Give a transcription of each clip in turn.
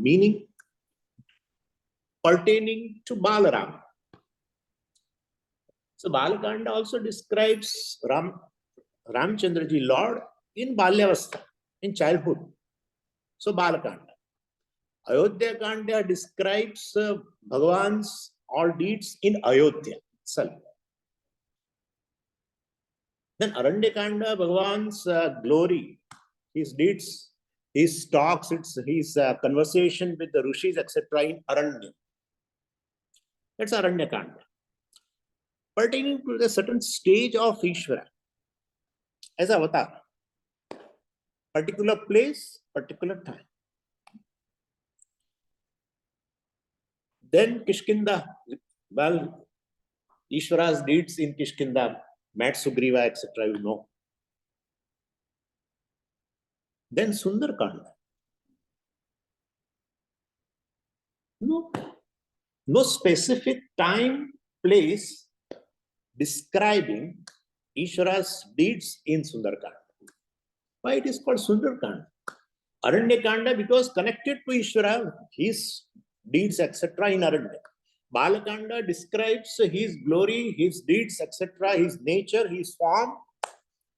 meaning pertaining to Balaram. So Balakanda also describes Ramchandraji, Lord, in Balyavastha, in childhood. So Balakanda. Ayodhya Kanda describes Bhagavan's all deeds in Ayodhya itself. Then Aranya Kanda, Bhagavan's glory, his deeds, his talks, his conversation with the rishis, etc. in Aranya. That's Aranya Kanda. Pertaining to the certain stage of Ishvara as avatar. Particular place, particular time. Then Kishkinda, well, Ishvara's deeds in Kishkinda, met Sugriva, etc. you know. Then Sundarkanda. No specific time, place describing Ishvara's deeds in Sundarkanda. Why it is called Sundarkanda? Aranyakanda because connected to Ishvara, his deeds, etc. in Aranya. Balakanda describes his glory, his deeds, etc., his nature, his form,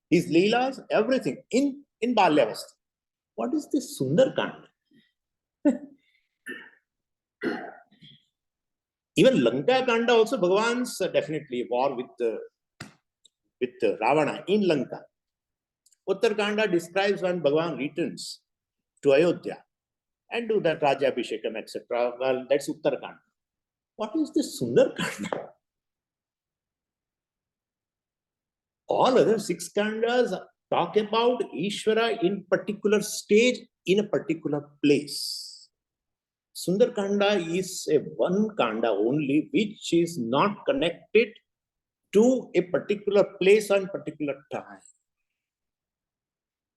his leelas, everything in Balyavastha. What is this Sundarkanda? Even Lanka Kanda also, Bhagavan's definitely war with Ravana in Lanka. Uttarakanda describes when Bhagavan returns to Ayodhya and do that Raja Abhishekam, etc. Well, that's Uttarakanda. What is this Sundarkanda? All other 6 kandas talk about Ishvara in particular stage, in a particular place. Sundarkanda is a one kanda only, which is not connected to a particular place and particular time.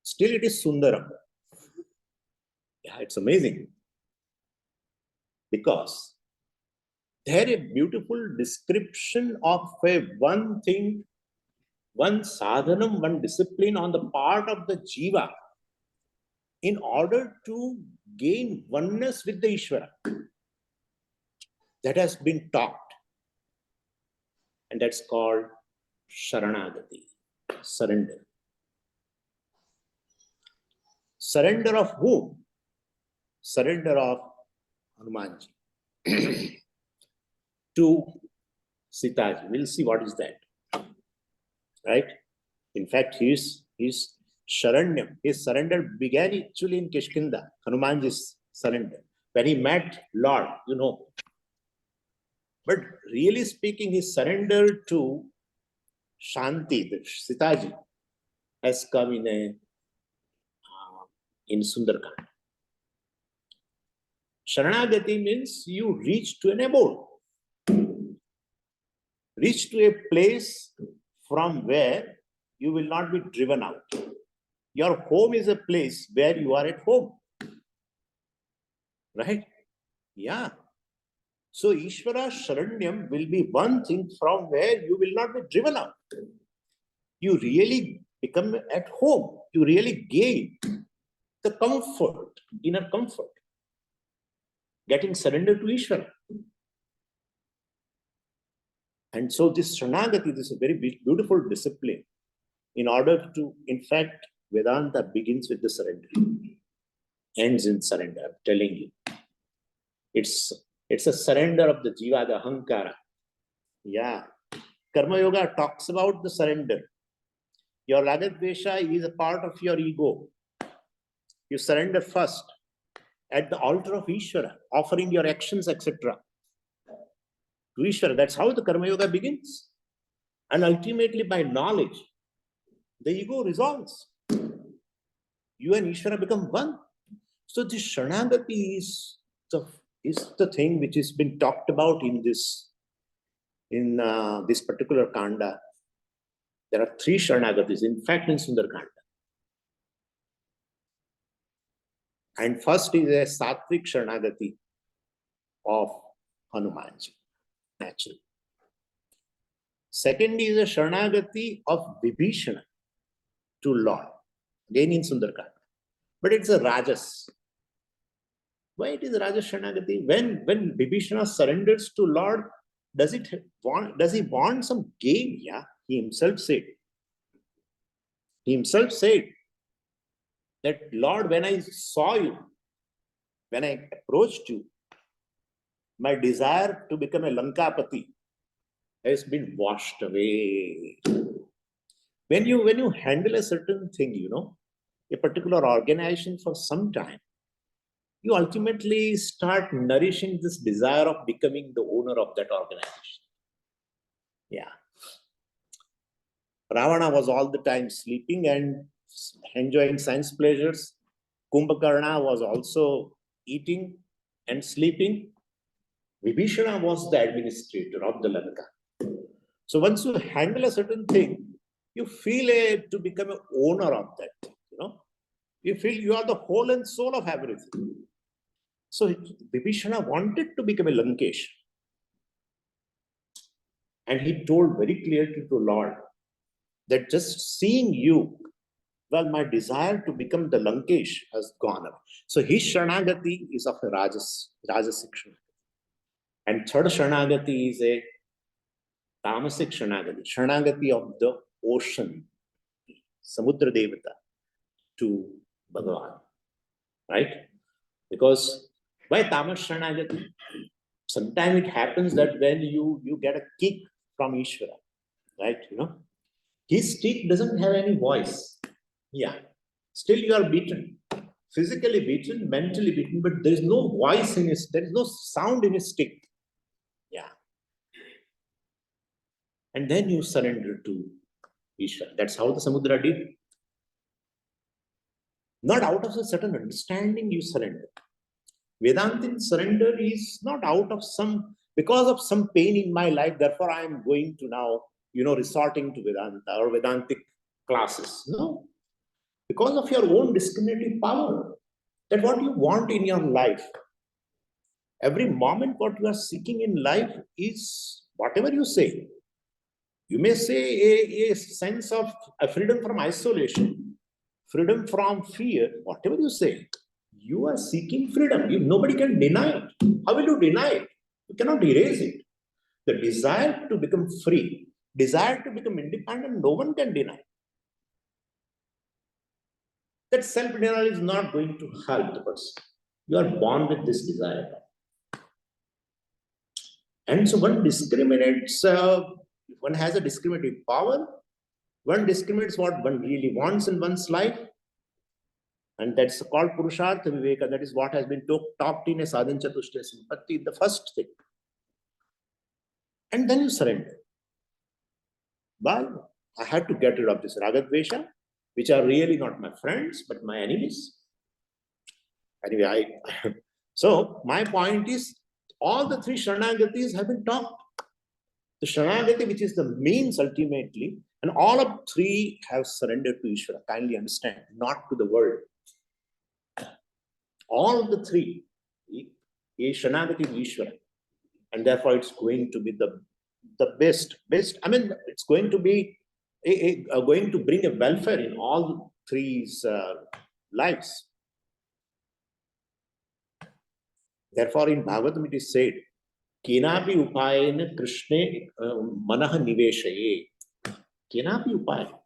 Still it is Sundaram. Yeah, it's amazing. Because there is a beautiful description of one thing, one sadhanam, one discipline on the part of the jiva in order to gain oneness with the Ishvara. That has been taught. And that's called Sharanagati, surrender. Surrender of whom? Surrender of Hanumanji to Sitaji. We'll see what is that. Right? In fact, his Sharanyam, his surrender began actually in Kishkinda, Hanumanji's surrender, when he met Lord, you know. But really speaking, his surrender to Shanti, the Sitaji, has come in Sundarkanda. Sharanagati means you reach to an abode. Reach to a place from where you will not be driven out. Your home is a place where you are at home. Right? Yeah. So Ishvara Sharanyam will be one thing from where you will not be driven out. You really become at home. You really gain the comfort, inner comfort. Getting surrendered to Ishvara. And so this Sharanagati, this is a very beautiful discipline. In order to, in fact, Vedanta begins with the surrender. Ends in surrender, I'm telling you. It's a surrender of the jiva, the ahankara. Yeah. Karma Yoga talks about the surrender. Your ragadvesha is a part of your ego. You surrender first at the altar of Ishvara, offering your actions, etc. to Ishvara. That's how the Karma Yoga begins. And ultimately, by knowledge, the ego resolves. You and Ishvara become one. So this Sharanagati is the thing which has been talked about in this particular kanda. There are 3 Sharanagatis, in fact, in Sundarkanda. And first is a Sattvic Sharanagati of Hanumanji, naturally. Second is a Sharanagati of Vibhishana to Lord, again in Sundarkanda. But it's a Rajas. Why it is Raja Sharanagati? When Vibhishana surrenders to Lord, does he want some gain? Yeah, he himself said. He himself said that, Lord, when I saw you, when I approached you, my desire to become a Lankapati has been washed away. When you handle a certain thing, a particular organization for some time, you ultimately start nourishing this desire of becoming the owner of that organization. Yeah. Ravana was all the time sleeping and enjoying sense pleasures. Kumbhakarna was also eating and sleeping. Vibhishana was the administrator of the Lanka. So once you handle a certain thing, you feel to become an owner of that thing, You feel you are the whole and soul of everything. So Vibhishana wanted to become a Lankesh. And he told very clearly to Lord that just seeing you, well, my desire to become the Lankesh has gone up. So his Sharanagati is of a Rajasic Sharanagati. And third Sharanagati is a Tamasic Sharanagati, Sharanagati of the ocean, Samudra Devata to Bhagavan. Right? Because why Tamas Sharanagati? Sometimes it happens that when you get a kick from Ishvara, right? His stick doesn't have any voice. Yeah. Still you are beaten. Physically beaten, mentally beaten, but there is no voice in his, there is no sound in his stick. Yeah. And then you surrender to Ishvara. That's how the Samudra did. Not out of a certain understanding you surrender. Vedantin surrender is not out of because of some pain in my life, therefore I am going to now, resorting to Vedanta or Vedantic classes. No. Because of your own discriminative power, that what you want in your life. Every moment what you are seeking in life is whatever you say. You may say a sense of a freedom from isolation, freedom from fear, whatever you say. You are seeking freedom. Nobody can deny it. How will you deny it? You cannot erase it. The desire to become free, desire to become independent, no one can deny. That self-denial is not going to help the person. You are born with this desire. And so one discriminates, one has a discriminative power, one discriminates what one really wants in one's life, and that's called Purushartha Viveka. That is what has been talked in a Sadhan Chatushtaya Sampatti, the first thing. And then you surrender. Well, I had to get rid of this Ragadvesha, which are really not my friends, but my enemies. Anyway, so my point is, all the three Sharanagatis have been taught. The Sharanagati, which is the means ultimately, and all of three have surrendered to Ishvara. Kindly understand, not to the world. All of the three, a Sharanagati to Ishvara. And therefore, it's going to be the best. I mean, it's going to be going to bring a welfare in all three's lives. Therefore, in Bhagavatam it is said, Kenapi upayena Krishne manah niveshaye. Kenapi upayena.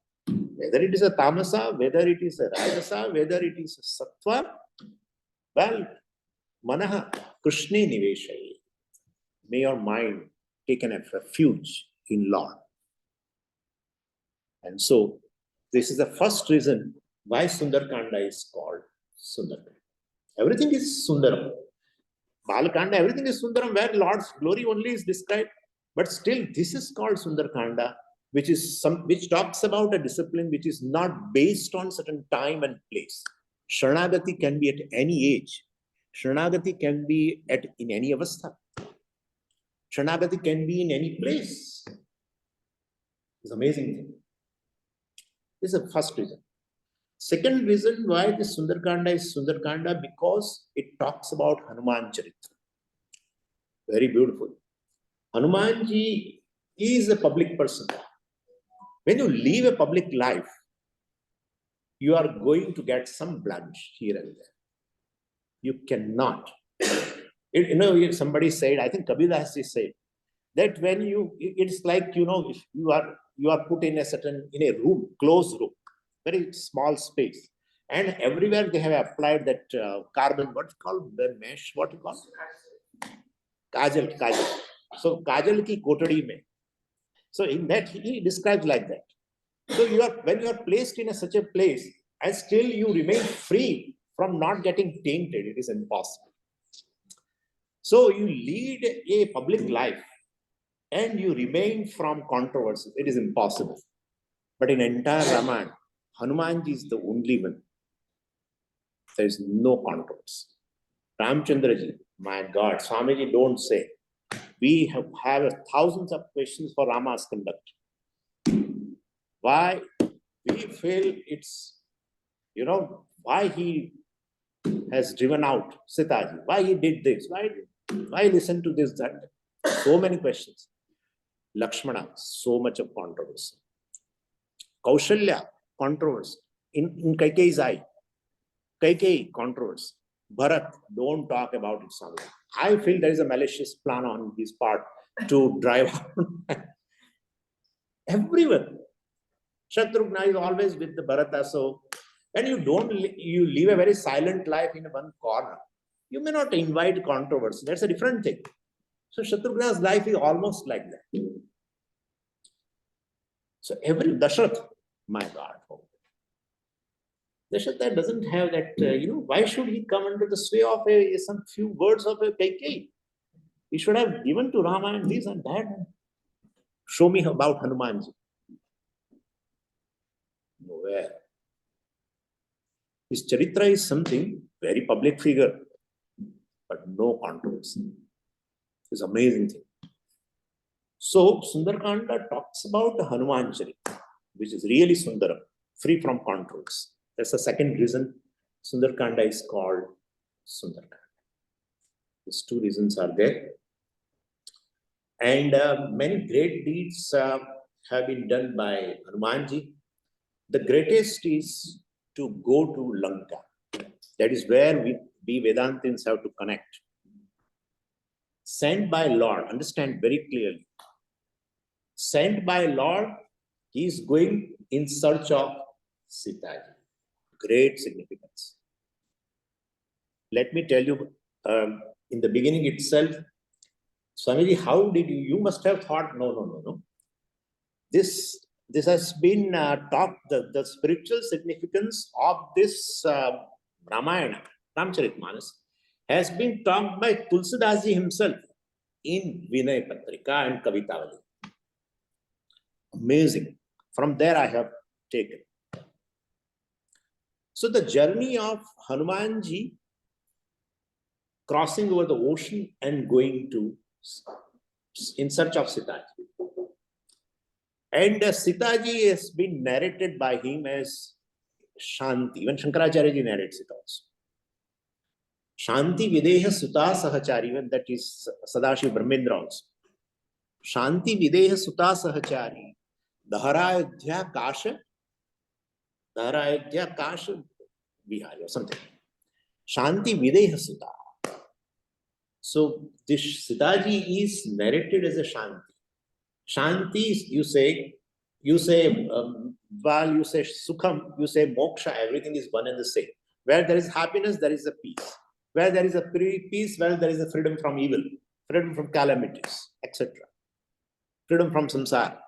Whether it is a tamasa, whether it is a rajasa, whether it is a sattva, well, manah Krishne niveshaye. May your mind take a refuge in Lord. And so, this is the first reason why Sundarkanda is called Sundarkanda. Everything is Sundaram. Balakanda, everything is Sundaram, where Lord's glory only is described. But still, this is called Sundarkanda, which talks about a discipline which is not based on certain time and place. Sharanagati can be at any age. Sharanagati can be in any avastha. Sharanagati can be in any place. It's an amazing thing. This is the first reason. Second reason why this Sundarkanda is Sundarkanda, because it talks about Hanuman Charitra. Very beautiful. Hanumanji is a public person. When you live a public life, you are going to get some blemish here and there. You cannot Somebody said, I think Kabir Das said, that when it's like, if you are put in a room, closed room, very small space, and everywhere they have applied that carbon, what's called the mesh, what you call kajal. So kajal ki kotadi mein. So in that he describes like that. So when you are placed in such a place, and still you remain free from not getting tainted, it is impossible. So you lead a public life and you remain from controversy. It is impossible. But in entire Ramayana, Hanumanji is the only one. There is no controversy. Ramchandraji, my God, Swamiji, don't say. We have thousands of questions for Rama's conduct. Why we feel it's, why he has driven out Sitaji, why he did this, why listen to this, that. So many questions. Lakshmana, so much of controversy. Kaushalya, controversy. In Kaikeyi's eye, Kaikeyi, controversy. Bharat, don't talk about it somewhere. I feel there is a malicious plan on his part to drive out everyone. Shatrughna is always with the Bharata. So when you live a very silent life in one corner, you may not invite controversy. That's a different thing. So Shatrughna's life is almost like that. So every Dashrath, my God, Dashrath doesn't have that, why should he come under the sway of some few words of a Kaikeyi? He should have given to Rama and this and that. Show me about Hanumanji. Nowhere. His charitra is something, very public figure, but no controversy. It's an amazing thing. So, Sundarkanda talks about the Hanuman Charitra, which is really Sundaram, free from controversy. That's the second reason Sundarkanda is called Sundarkanda. These two reasons are there. And many great deeds have been done by Hanumanji. The greatest is to go to Lanka. That is where we Vedantins have to connect. Sent by Lord, understand very clearly. Sent by Lord, he is going in search of Sitaji. Great significance. Let me tell you, in the beginning itself, Swamiji, how did you must have thought, no. This has been talked, the spiritual significance of this Ramayana, Ramcharitmanas, has been talked by Tulsidasji himself in Vinay Patrika and Kavitavali. Amazing. From there I have taken. So the journey of Hanumanji crossing over the ocean and going in search of Sitaji. And Sitaji has been narrated by him as Shanti. Even Shankaracharya ji narrates it also. Shanti Videha Suta Sahachari, even that is Sadashiv Brahmendra also. Shanti Videha Suta Sahachari. Daharayodhya Kasha Vihari or something. Shanti Videha Suta. So this Sitaji is narrated as a Shanti. Shanti, you say while you say Sukham, you say Moksha, everything is one and the same. Where there is happiness, there is a peace. Where there is a peace, well, there is a freedom from evil, freedom from calamities, etc. Freedom from samsara.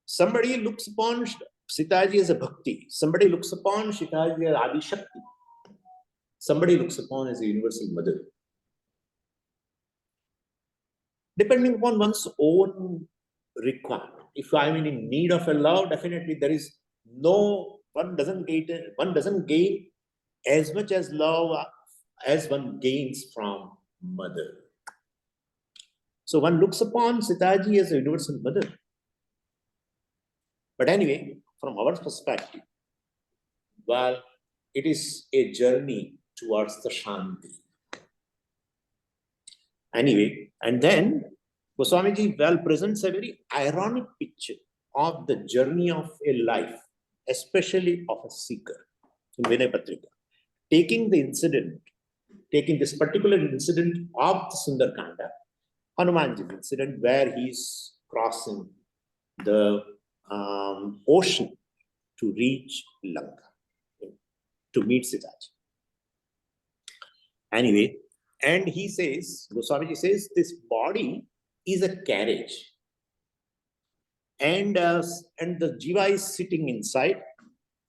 Somebody looks upon Sitaji as a bhakti. Somebody looks upon Sitaji as Adi Shakti. Somebody looks upon as a universal mother. Depending upon one's own requirement. If I'm in need of a love, definitely there is one doesn't gain as much as love as one gains from mother. So one looks upon Sitaji as a universal mother. But anyway, from our perspective, well, it is a journey towards the Shanti. Anyway, and then Goswamiji presents a very ironic picture of the journey of a life, especially of a seeker in Vinay Patrika, taking the incident taking this particular incident of the Sundarkanda, Hanumanji incident, where he's crossing the ocean to reach Lanka, to meet Sitaji. Anyway, and he says, Goswamiji says, this body is a carriage, and the jiva is sitting inside,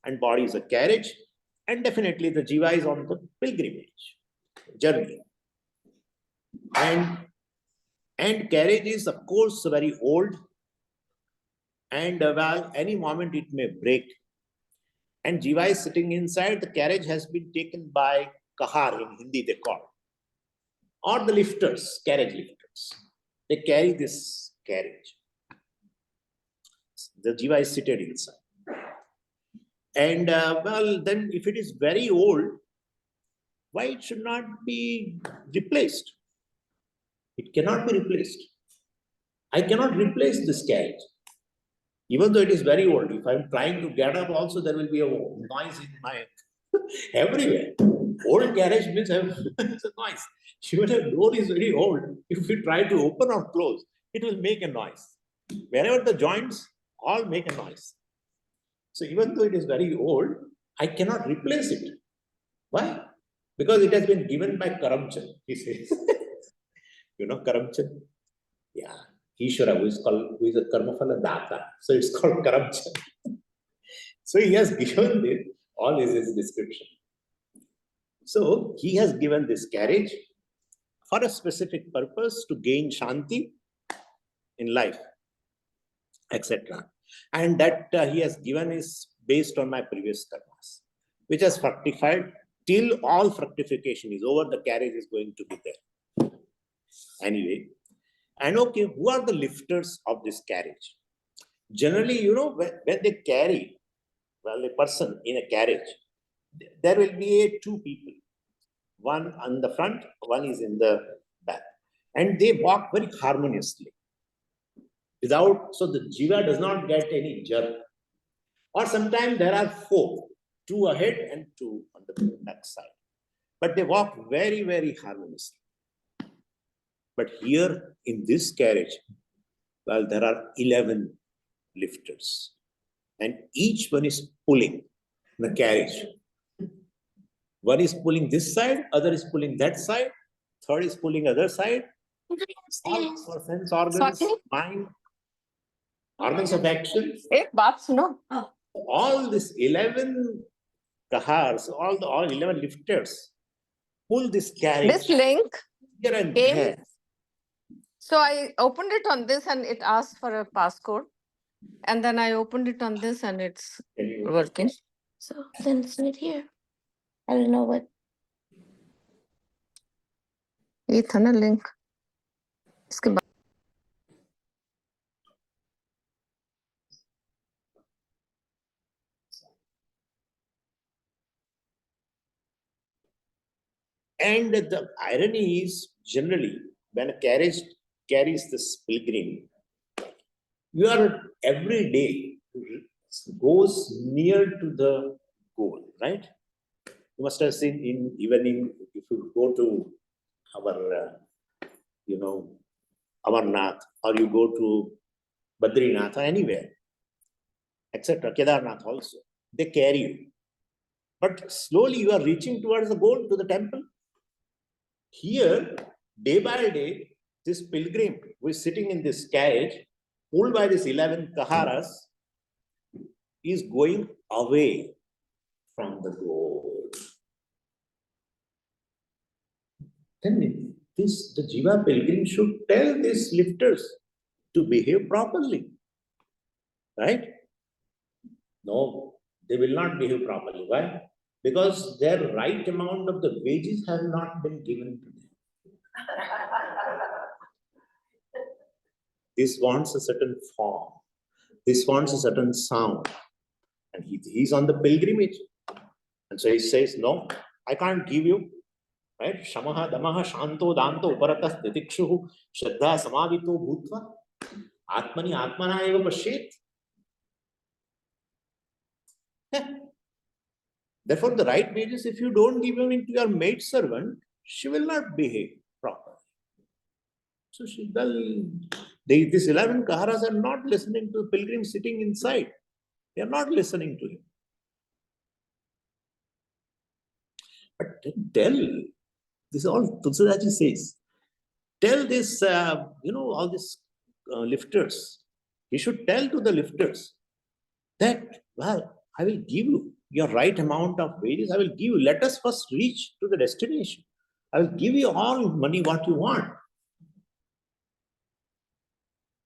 and body is a carriage, and definitely the jiva is on the pilgrimage journey, and carriage is of course very old, and well, any moment it may break, and jiva is sitting inside. The carriage has been taken by kahar, in Hindi they call, or the lifters, carriage lifters. They carry this carriage. The jiva is seated inside. And well, then if it is very old, why it should not be replaced? It cannot be replaced. I cannot replace this carriage. Even though it is very old, if I'm trying to get up also, there will be a noise in my everywhere. Old carriage means it's a noise. Even a door is very old. If you try to open or close, it will make a noise. Wherever the joints, all make a noise. So even though it is very old, I cannot replace it. Why? Because it has been given by Karamchand, he says. You know Karamchand? Yeah. Ishvara, who is a Karmaphala Data. So it's called Karamchand. So he has given this, all is his description. So he has given this carriage for a specific purpose, to gain Shanti in life, etc. And that he has given is based on my previous karmas, which has fructified. Till all fructification is over, the carriage is going to be there. Anyway, and okay, who are the lifters of this carriage? Generally, you know, when they carry, well, a person in a carriage, there will be two people. One on the front, one is in the back. And they walk very harmoniously. So the jiva does not get any jerk. Or sometimes there are four, two ahead and two on the back side. But they walk very, very harmoniously. But here in this carriage, well, there are 11 lifters. And each one is pulling the carriage. One is pulling this side, other is pulling that side, third is pulling other side. All for sense organs, mind, organs of action. All these 11 kahars, all 11 lifters pull this carriage. This link here and came. there. So I opened it on this and it asked for a passcode. And then I opened it on this and it's working. So then it's right here. I don't know what. ये था ना link. इसके बाद And the irony is, generally, when a carriage carries this pilgrim, you are every day goes near to the goal, right? You must have seen if you go to our, Amarnath, or you go to Badrinath or anywhere, etc., Kedarnath also, they carry you. But slowly you are reaching towards the goal, to the temple. Here, day by day, this pilgrim who is sitting in this carriage, pulled by these 11 kaharas, is going away from the goal. Then the jiva pilgrim should tell these lifters to behave properly. Right? No, they will not behave properly. Why? Because their right amount of the wages have not been given to them. This wants a certain form. This wants a certain sound. And he's on the pilgrimage. And so he says, no, I can't give you. Right? Shamaha, damaha, shanto, danto, uparatas, titikshuhu, shraddha, samavito, bhutva, atmani, atmana eva pashet. Therefore, the right wages, if you don't give them into your maid servant, she will not behave properly. So these 11 Kaharas are not listening to the pilgrim sitting inside. They are not listening to him. But tell, this is all Tulsidaji says, tell this, all these lifters, he should tell to the lifters that, well, I will give you your right amount of wages. I will give you. Let us first reach to the destination. I will give you all money what you want.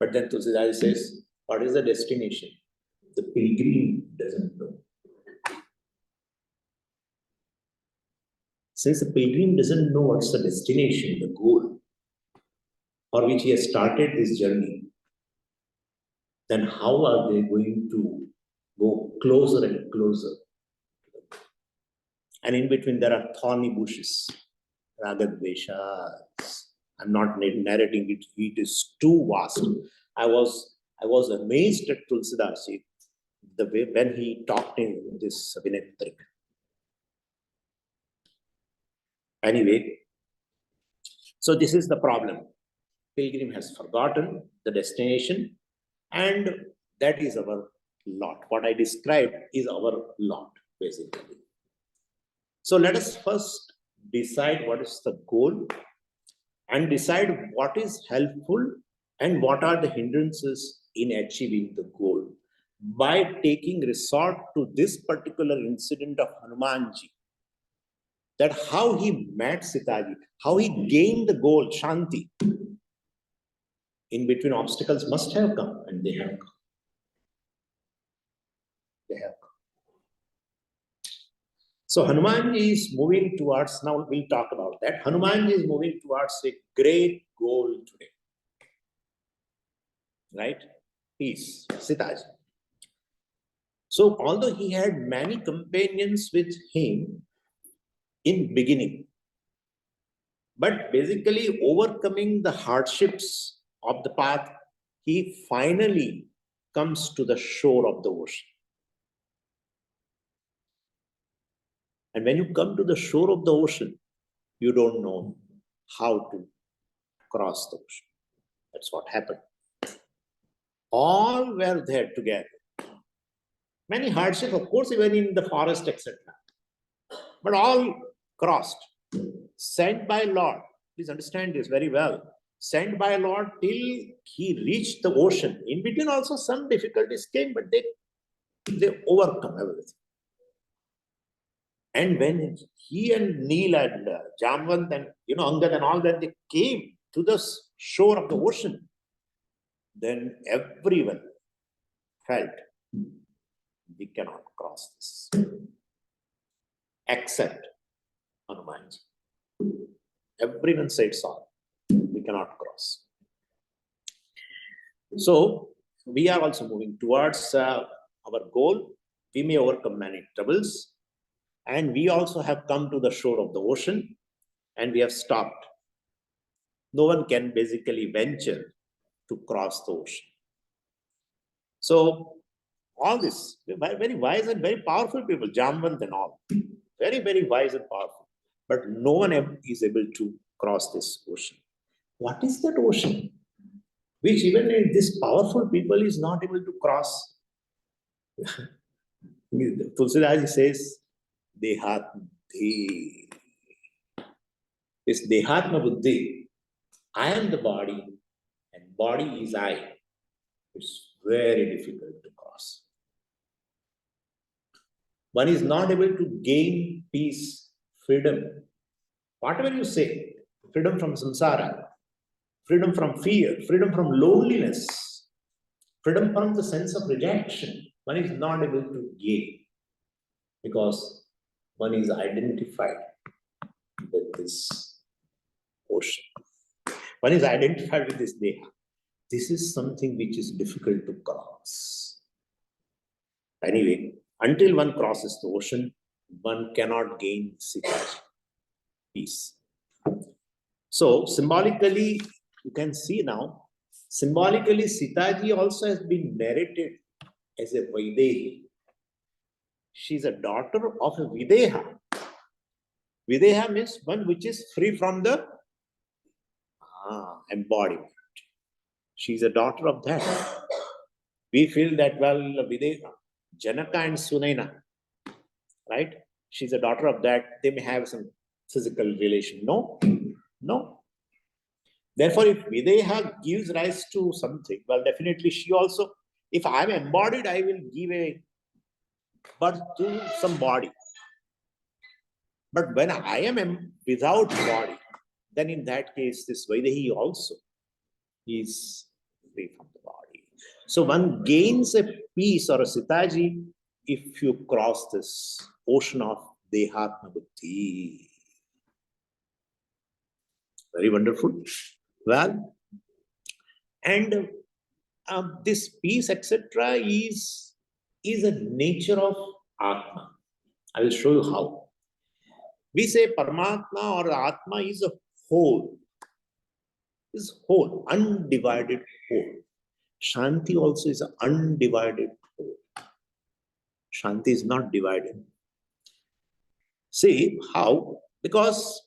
But then Tulsidaji says, what is the destination? The pilgrim doesn't know. Since the pilgrim doesn't know what's the destination, the goal, for which he has started this journey, then how are they going to go closer and closer? And in between there are thorny bushes, ragadveshas. I'm not narrating it, it is too vast. I was amazed at Tulsidaji, the way when he talked in this Vinetrik. Anyway, so this is the problem. Pilgrim has forgotten the destination, and that is our lot. What I described is our lot, basically. So let us first decide what is the goal and decide what is helpful and what are the hindrances in achieving the goal by taking resort to this particular incident of Hanumanji. That how he met Sitaji, how he gained the goal, Shanti. In between, obstacles must have come, and they have come. They have come. So Hanumanji is moving towards, now we'll talk about that. Hanumanji is moving towards a great goal today. Right? Peace, Sitaji. So although he had many companions with him in beginning, but basically overcoming the hardships of the path, he finally comes to the shore of the ocean. And when you come to the shore of the ocean, you don't know how to cross the ocean. That's what happened. All were there together. Many hardships, of course, even in the forest, etc. But all crossed. Sent by Lord. Please understand this very well. Sent by Lord till he reached the ocean. In between also some difficulties came, but they overcome everything. And when he and Neel and Jamvant and Angad and all that, they came to the shore of the ocean, then everyone felt we cannot cross this. Except Hanumanji. Everyone said sorry. We cannot cross. So we are also moving towards our goal. We may overcome many troubles. And we also have come to the shore of the ocean and we have stopped. No one can basically venture to cross the ocean. So all this, very wise and very powerful people, Jamvant and all, very, very wise and powerful. But no one is able to cross this ocean. What is that ocean? Which even this powerful people is not able to cross. Tulsidaji says, Dehatma. This Dehatma Buddhi. I am the body and body is I. It's very difficult to cross. One is not able to gain peace, freedom. Whatever you say, freedom from samsara, freedom from fear, freedom from loneliness, freedom from the sense of rejection, one is not able to gain because one is identified with this ocean. One is identified with this deha. This is something which is difficult to cross. Anyway, until one crosses the ocean, one cannot gain Sitaji, peace. So symbolically, you can see now, symbolically Sitaji also has been narrated as a Vaidehi. She's a daughter of a Videha. Videha means one which is free from the embodiment. She's a daughter of that. We feel that, well, Videha, Janaka and Sunaina, right? She's a daughter of that. They may have some physical relation. No, no. Therefore, if Videha gives rise to something, well, definitely she also, if I'm embodied, I will give a birth to some body. But when I am without body, then in that case, this Vaidehi also is free from the body. So one gains a peace or a sitaji if you cross this ocean of Dehatma Buddhi. Very wonderful. Well, and this peace, etc., is a nature of Atma. I will show you how. We say Paramatma or Atma is a whole, undivided whole. Shanti also is an undivided whole. Shanti is not divided. See how? Because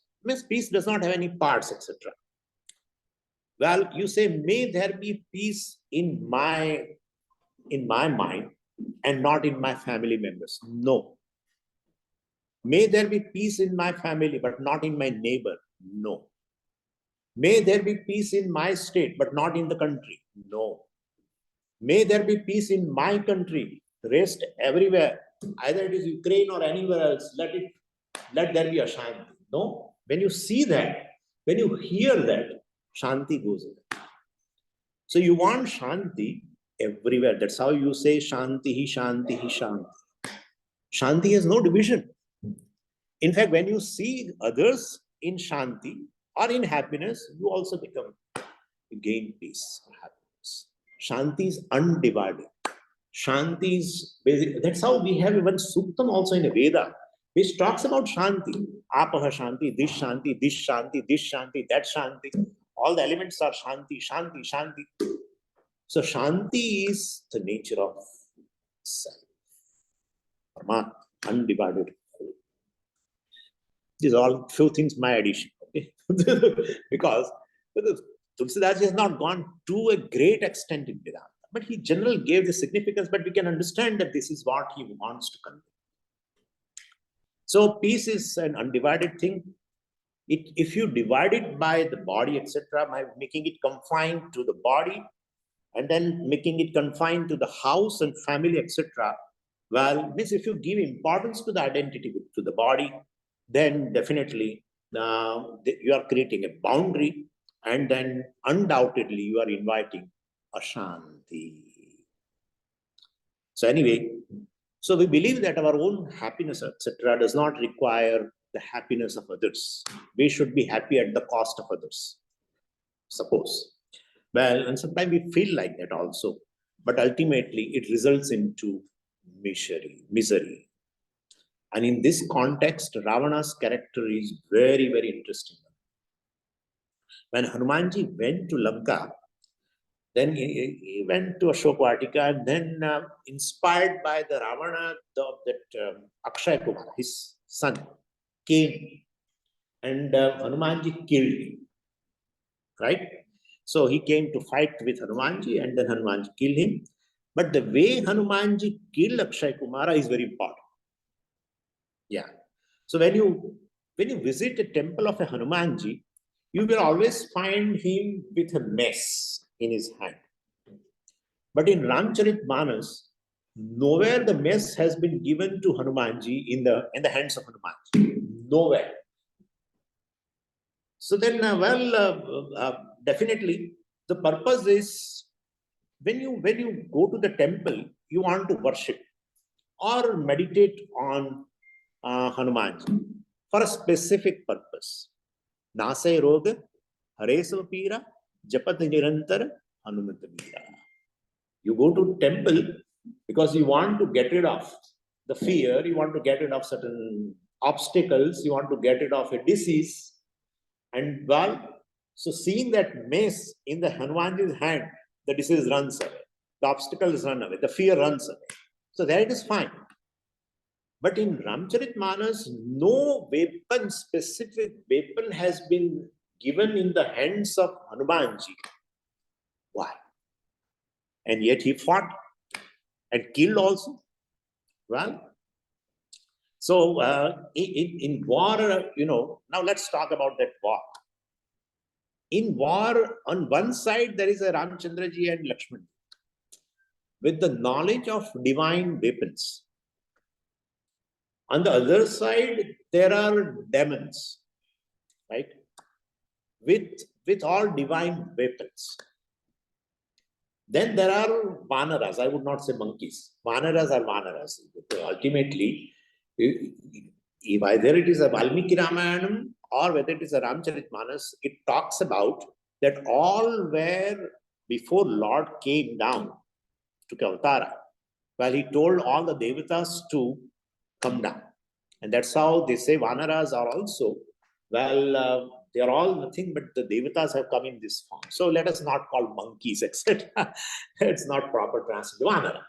peace does not have any parts, etc. Well, you say, may there be peace in my mind and not in my family members. No. May there be peace in my family, but not in my neighbor. No. May there be peace in my state, but not in the country. No. May there be peace in my country, rest everywhere, either it is Ukraine or anywhere else, let there be a Shanti. No. When you see that, when you hear that, Shanti goes in. So you want Shanti everywhere. That's how you say Shanti, Shanti, Shanti. Shanti has no division. In fact, when you see others in Shanti or in happiness, you also gain peace or happiness. Shanti is undivided. Shanti is basic. That's how we have even Suktam also in a Veda, which talks about Shanti. Apaha Shanti, this Shanti, this Shanti, this Shanti, that Shanti. All the elements are Shanti, Shanti, Shanti. So Shanti is the nature of self. Paramatma, undivided. These are all few things, my addition. Okay? because Tulsidas has not gone to a great extent in Vedanta, but he generally gave the significance, but we can understand that this is what he wants to convey. So peace is an undivided thing. If you divide it by the body, etc., by making it confined to the body, and then making it confined to the house and family, etc., well, means if you give importance to the identity, to the body, then definitely you are creating a boundary, and then undoubtedly you are inviting Ashanti. So anyway, so we believe that our own happiness, etc., does not require the happiness of others. We should be happy at the cost of others, suppose. Well, and sometimes we feel like that also, but ultimately it results into misery. And in this context, Ravana's character is very, very interesting. When Hanumanji went to Lanka, then he went to Ashokvatika, and then inspired by the Ravana, Akshay Kumar, his son, came, and Hanumanji killed him, right? So he came to fight with Hanumanji, and then Hanumanji killed him. But the way Hanumanji killed Akshay Kumara is very important. Yeah. So when you visit a temple of a Hanumanji, you will always find him with a mace in his hand. But in Ramcharitmanas, nowhere the mace has been given to Hanumanji in the hands of Hanumanji. Nowhere. So then, definitely the purpose is when you go to the temple, you want to worship or meditate on Hanumanji for a specific purpose. Nasai roga, haresava pira, japat nirantara, Hanumanta Veera. You go to temple because you want to get rid of the fear, you want to get rid of certain obstacles, you want to get rid of a disease. And well, so seeing that mace in the Hanumanji's hand, the disease runs away, the obstacles run away, the fear runs away. So there it is fine. But in Ramcharitmanas, no weapon, specific weapon has been given in the hands of Hanumanji. Why? And yet he fought and killed also. Well, so in war, now let's talk about that war. In war, on one side, there is a Ramchandraji and Lakshman with the knowledge of divine weapons. On the other side, there are demons, right? With all divine weapons. Then there are vanaras. I would not say monkeys. Vanaras are vanaras. Ultimately, whether it is a Valmiki Ramayanam or whether it is a Ramcharitmanas, it talks about that all were before Lord came down to Kavatara. Well, he told all the devatas to come down. And that's how they say Vanaras are also, they are all nothing but the devatas have come in this form. So let us not call monkeys, etc. It's not proper translation. Vanara.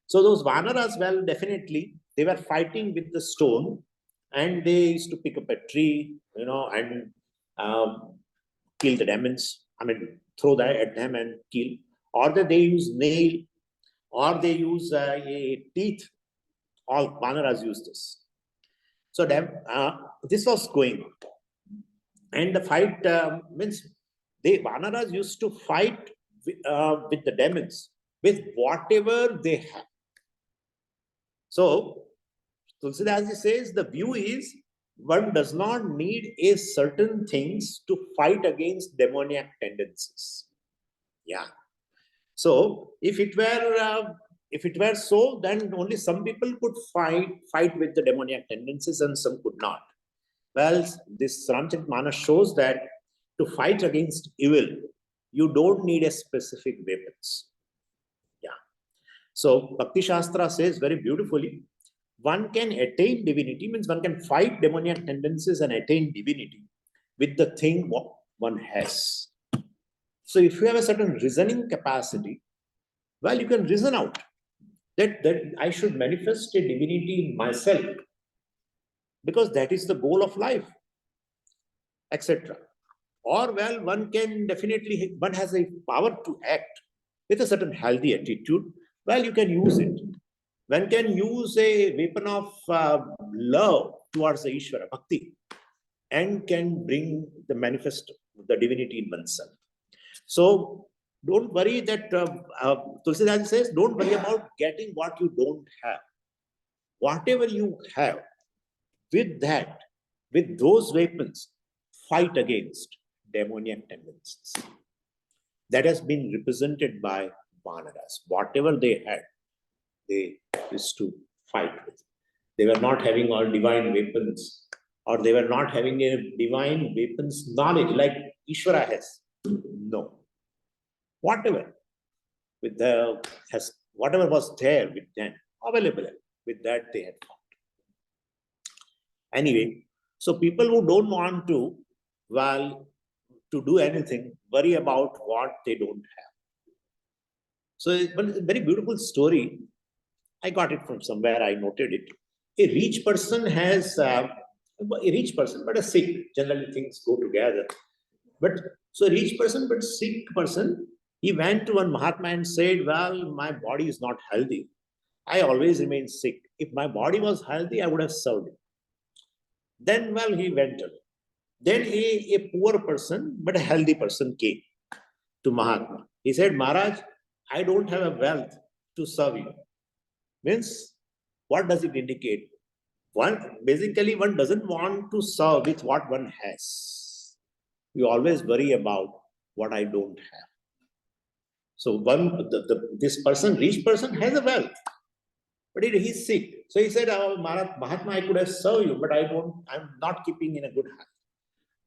So those Vanaras, well, definitely, they were fighting with the stone and they used to pick up a tree, and kill the demons. I mean, throw that at them and kill. Or they use nail, or they use a teeth. All Vanaras use this. So this was going on. And the fight means Vanaras used to fight with the demons with whatever they have. So Tulsidas says the view is one does not need a certain things to fight against demoniac tendencies. Yeah. So if it were so, then only some people could fight with the demoniac tendencies and some could not. Well, this Ramcharitmanas shows that to fight against evil, you don't need a specific weapons. Yeah. So Bhakti Shastra says very beautifully, one can attain divinity, means one can fight demoniac tendencies and attain divinity with the thing what one has. So if you have a certain reasoning capacity, well, you can reason out that I should manifest a divinity in myself because that is the goal of life, etc. Or, well, one has a power to act with a certain healthy attitude. Well, you can use it. One can use a weapon of love towards the Ishvara, Bhakti, and can bring the divinity in oneself. So, don't worry that, Tulsidas says, don't worry about getting what you don't have. Whatever you have, with those weapons, fight against demoniac tendencies. That has been represented by Vanaras. Whatever they had, they used to fight with. They were not having all divine weapons, or they were not having a divine weapons knowledge like Ishvara has. No. Whatever whatever was there with them, available, with that they had fought. Anyway, so people who don't want to, to do anything, worry about what they don't have. So it's a very beautiful story. I got it from somewhere, I noted it. A rich person has, but a sick, generally things go together. But so a rich person, but sick person, he went to one Mahatma and said, well, my body is not healthy. I always remain sick. If my body was healthy, I would have served him. Then, well, he went away. Then a poor person, but a healthy person came to Mahatma. He said, Maharaj, I don't have a wealth to serve you. Means, what does it indicate? Basically, one doesn't want to serve with what one has. You always worry about what I don't have. So this person, rich person, has a wealth, but he's sick. So he said, Mahatma, I could have served you, but I'm not keeping in a good health.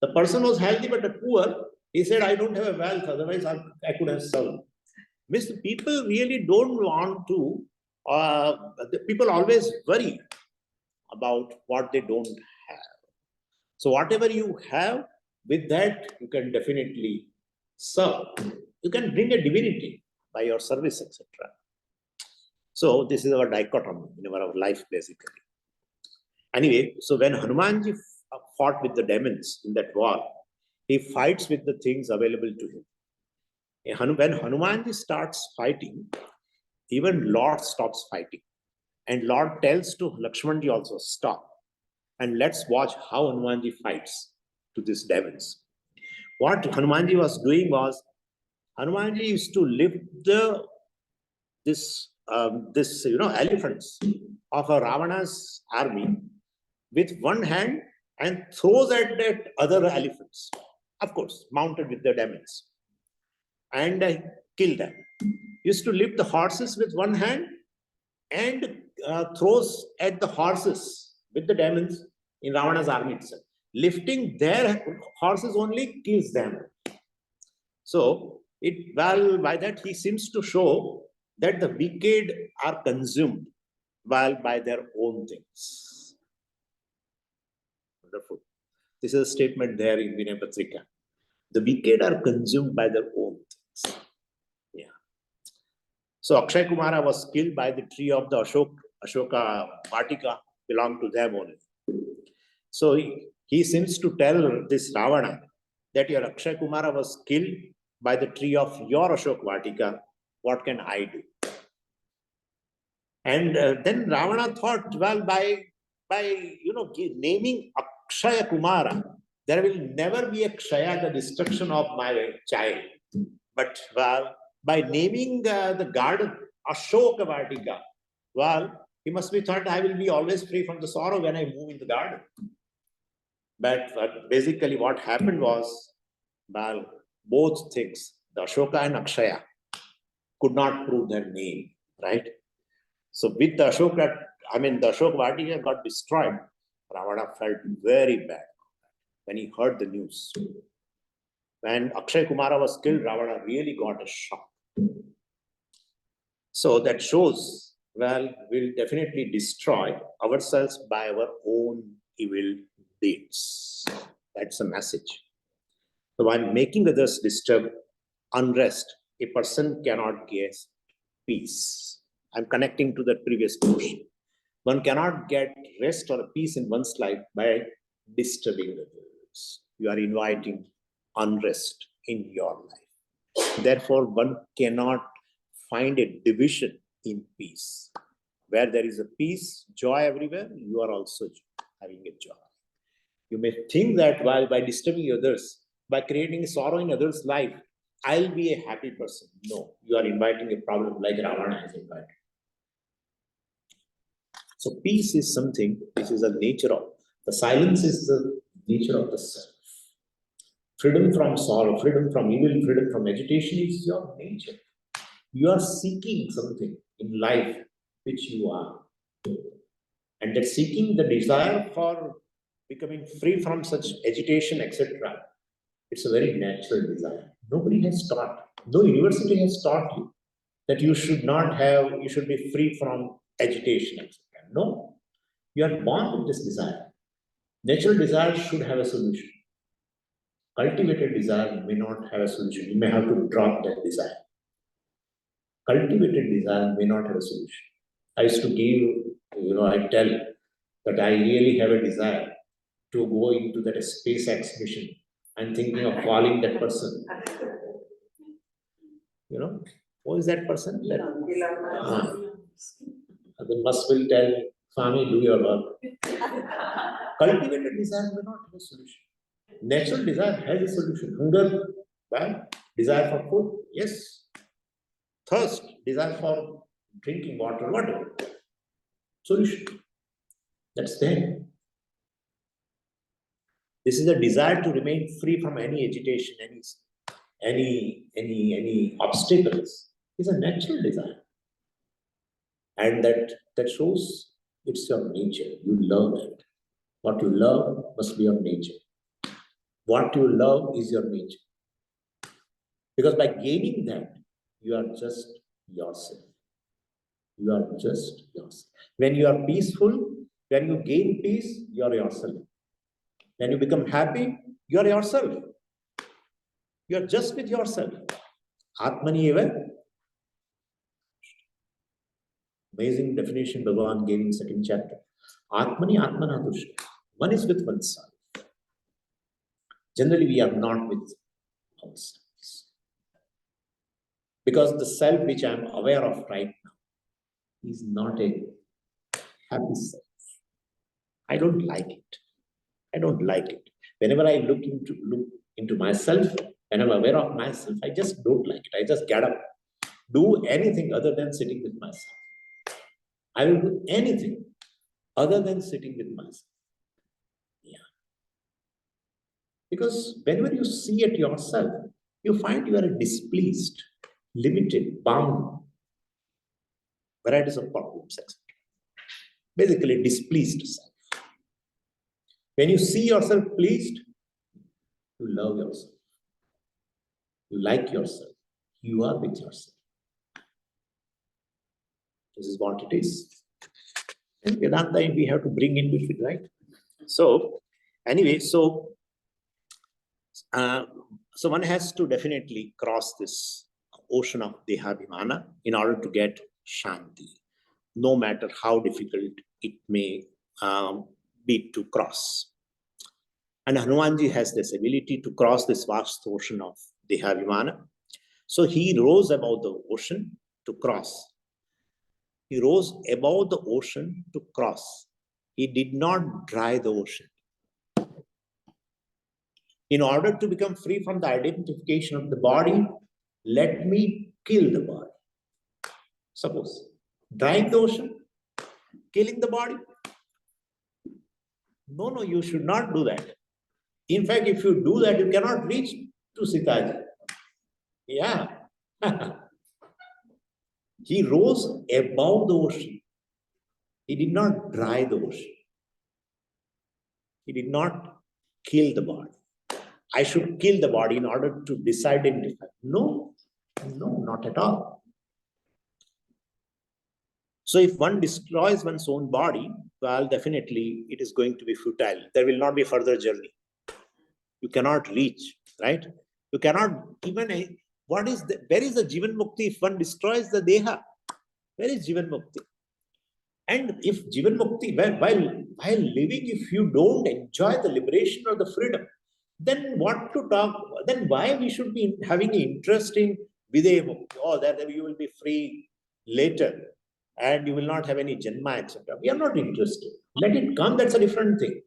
The person was healthy but poor. He said, I don't have a wealth, otherwise I could have served. Means people really don't want to, people always worry about what they don't have. So whatever you have, with that, you can definitely serve. You can bring a divinity by your service, etc. So this is our dichotomy in our life, basically. Anyway, so when Hanumanji fought with the demons in that war, he fights with the things available to him. When Hanumanji starts fighting, even Lord stops fighting. And Lord tells to Lakshmanji also, stop. And let's watch how Hanumanji fights to these demons. What Hanumanji was doing was, Hanumanji used to lift this elephants of a Ravana's army with one hand and throws at that other elephants, of course, mounted with the demons, and kill them. Used to lift the horses with one hand and throws at the horses with the demons in Ravana's army itself. Lifting their horses only kills them. So, by that he seems to show that the wicked are consumed by their own things. Wonderful. This is a statement there in Vinay Patrika. The wicked are consumed by their own things. Yeah. So Akshay Kumara was killed by the tree of the Ashoka Vatika, belonged to them only. So he seems to tell this Ravana that your Akshay Kumara was killed by the tree of your Ashok Vatika. What can I do? And then Ravana thought, well, by naming Akshaya Kumara, there will never be a Kshaya, the destruction of my child. But by naming the garden Ashoka Vatika, well, he must be thought, I will be always free from the sorrow when I move in the garden. But basically what happened was, well, both things, the Ashoka and Akshaya, could not prove their name, right? So with the Ashoka, the Ashoka Vatika got destroyed. Ravana felt very bad when he heard the news. When Akshay Kumara was killed, Ravana really got a shock. So that shows, well, we'll definitely destroy ourselves by our own evil deeds. That's the message. So while making others disturb, unrest, a person cannot get peace. I'm connecting to the previous portion. One cannot get rest or peace in one's life by disturbing others. You are inviting unrest in your life. Therefore, one cannot find a division in peace. Where there is a peace, joy everywhere, you are also having a joy. You may think that while by disturbing others, by creating sorrow in others' life, I'll be a happy person. No, you are inviting a problem like Ravana has invited. So peace is something which is a nature of, the silence is the nature of the self. Freedom from sorrow, freedom from evil, freedom from agitation is your nature. You are seeking something in life which you are. And that seeking, the desire for becoming free from such agitation, etc., it's a very natural desire. Nobody has taught, no university has taught you that you should be free from agitation, etc. No, you are born with this desire. Natural desire should have a solution. Cultivated desire may not have a solution. You may have to drop that desire. Cultivated desire may not have a solution. I used to give, I tell that I really have a desire to go into that SpaceX mission. I'm thinking of calling that person. Who is that person? The must will tell, Swami, do your work. Cultivated desire may not have a solution. Natural desire has a solution. Hunger, well, desire for food, yes. Thirst, desire for drinking water, whatever. Solution. That's there. This is a desire to remain free from any agitation, any obstacles. It's a natural desire. And that shows it's your nature. You love it. What you love must be your nature. What you love is your nature. Because by gaining that, you are just yourself. You are just yourself. When you are peaceful, when you gain peace, you are yourself. When you become happy, you are yourself. You are just with yourself. Atmani eva. Amazing definition Bhagavan gave in second chapter. Atmani Atmana Tushya. One is with oneself. Generally, we are not with ourselves. Because the self which I am aware of right now is not a happy self. I don't like it. I don't like it. Whenever I look into myself, when I'm aware of myself, I just don't like it. I just get up, do anything other than sitting with myself. I will do anything other than sitting with myself. Yeah. Because whenever you see at yourself, you find you are displeased, limited, bound, varieties of problems, etc. Basically, displeased self. When you see yourself pleased, you love yourself. You like yourself. You are with yourself. This is what it is. And Vedanta, we have to bring in with it, right? So, anyway, so one has to definitely cross this ocean of Dehabhimana in order to get Shanti, no matter how difficult it may be to cross. And Hanumanji has this ability to cross this vast ocean of Dehabhimana. So he rose above the ocean to cross. He rose above the ocean to cross. He did not dry the ocean. In order to become free from the identification of the body, let me kill the body. Suppose, drying the ocean, killing the body. No, you should not do that. In fact, if you do that, you cannot reach to Sitaji. Yeah. He rose above the ocean. He did not dry the ocean. He did not kill the body. I should kill the body in order to disidentify. No, not at all. So if one destroys one's own body, well, definitely it is going to be futile. There will not be further journey. You cannot reach, right? You cannot even, where is the Jivan Mukti if one destroys the Deha? Where is Jivan Mukti? And if Jivan Mukti, while living, if you don't enjoy the liberation or the freedom, then what to talk? Then why we should be having interest in Videya Mukti? Oh, that you will be free later and you will not have any Janma, etc. We are not interested. Let it come, that's a different thing.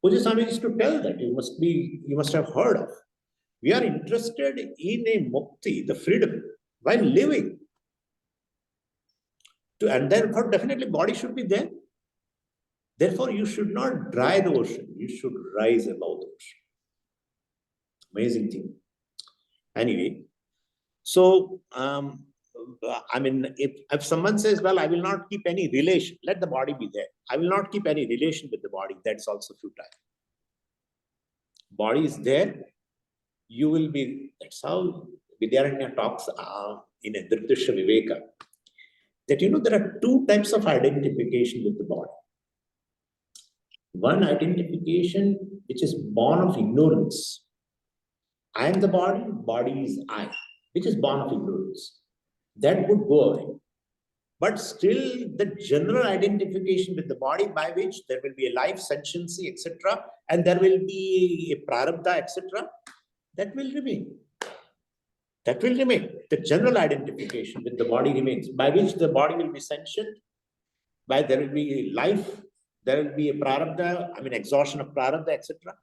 Puja Swami used to tell that you must have heard of. We are interested in a Mukti, the freedom, while living. And therefore, definitely body should be there. Therefore, you should not dry the ocean. You should rise above the ocean. Amazing thing. Anyway, so, I mean, if someone says, well, I will not keep any relation, let the body be there. I will not keep any relation with the body. That's also futile. Body is there. You will be, that's how Vidyaranya talks in a Dritishya Viveka. That, there are two types of identification with the body. One identification which is born of ignorance. I am the body, body is I, which is born of ignorance. That would go away. But still, the general identification with the body by which there will be a life, sentiency, etc., and there will be a prarabdha, etc., that will remain. That will remain. The general identification with the body remains, by which the body will be sentient, by there will be life, there will be a prarabdha, exhaustion of prarabdha, etc.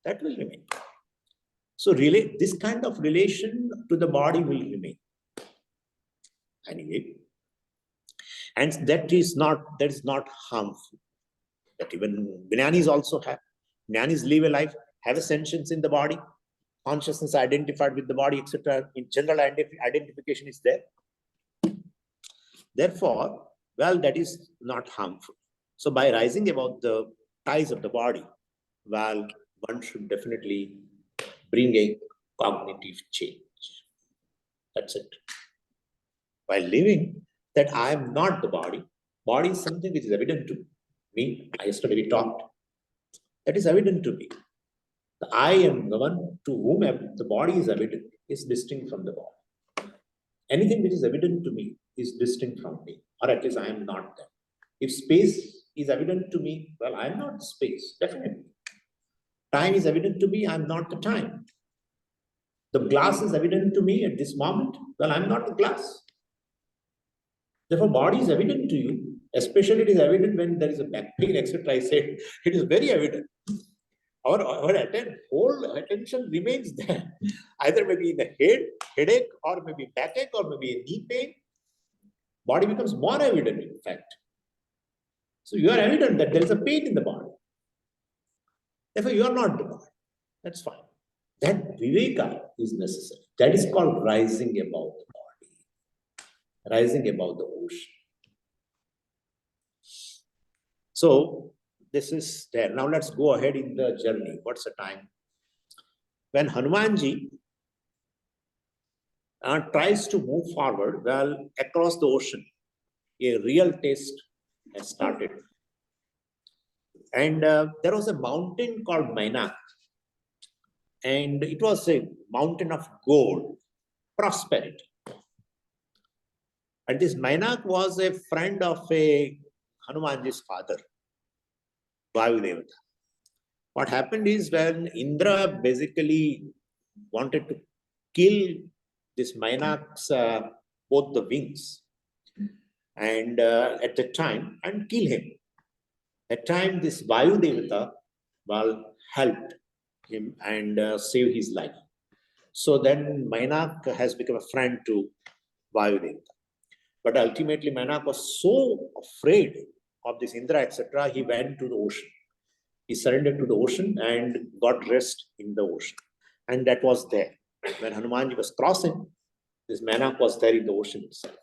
That will remain. So really, this kind of relation to the body will remain. Anyway, and that is not harmful. That even Jnanis also have. Jnanis live a life, have a sentience in the body, consciousness identified with the body, etc. In general, identification is there. Therefore, well, that is not harmful. So by rising above the ties of the body, well, one should definitely bring a cognitive change. That's it. While living, that I am not the body. Body is something which is evident to me. I yesterday we talked. That is evident to me. The I am the one to whom the body is evident, is distinct from the body. Anything which is evident to me is distinct from me. or at least I am not that. If space is evident to me, well, I am not space, definitely. Time is evident to me, I am not the time. The glass is evident to me at this moment, well, I am not the glass. Therefore, body is evident to you, especially it is evident when there is a back pain, etc. I said, it is very evident. Our whole attention remains there. Either maybe in the headache, or maybe backache, or maybe a knee pain. Body becomes more evident, in fact. So you are evident that there is a pain in the body. Therefore, you are not the body. That's fine. That viveka is necessary. That is called rising above the body, rising above the ocean. So this is there. Now let's go ahead in the journey. What's the time? When Hanumanji tries to move forward, well, across the ocean, a real test has started. And there was a mountain called Mainak. And it was a mountain of gold, prosperity. And this Mainak was a friend of a Hanumanji's father, Vayudevata. What happened is when Indra basically wanted to kill this Mainak's both the wings, and at the time, and kill him. At time, this Vayudevata well helped him and saved his life. So then Mainak has become a friend to Vayudevata. But ultimately, Mainak was so afraid of this Indra, etc., he went to the ocean. He surrendered to the ocean and got rest in the ocean. And that was there. When Hanumanji was crossing, this Mainak was there in the ocean itself.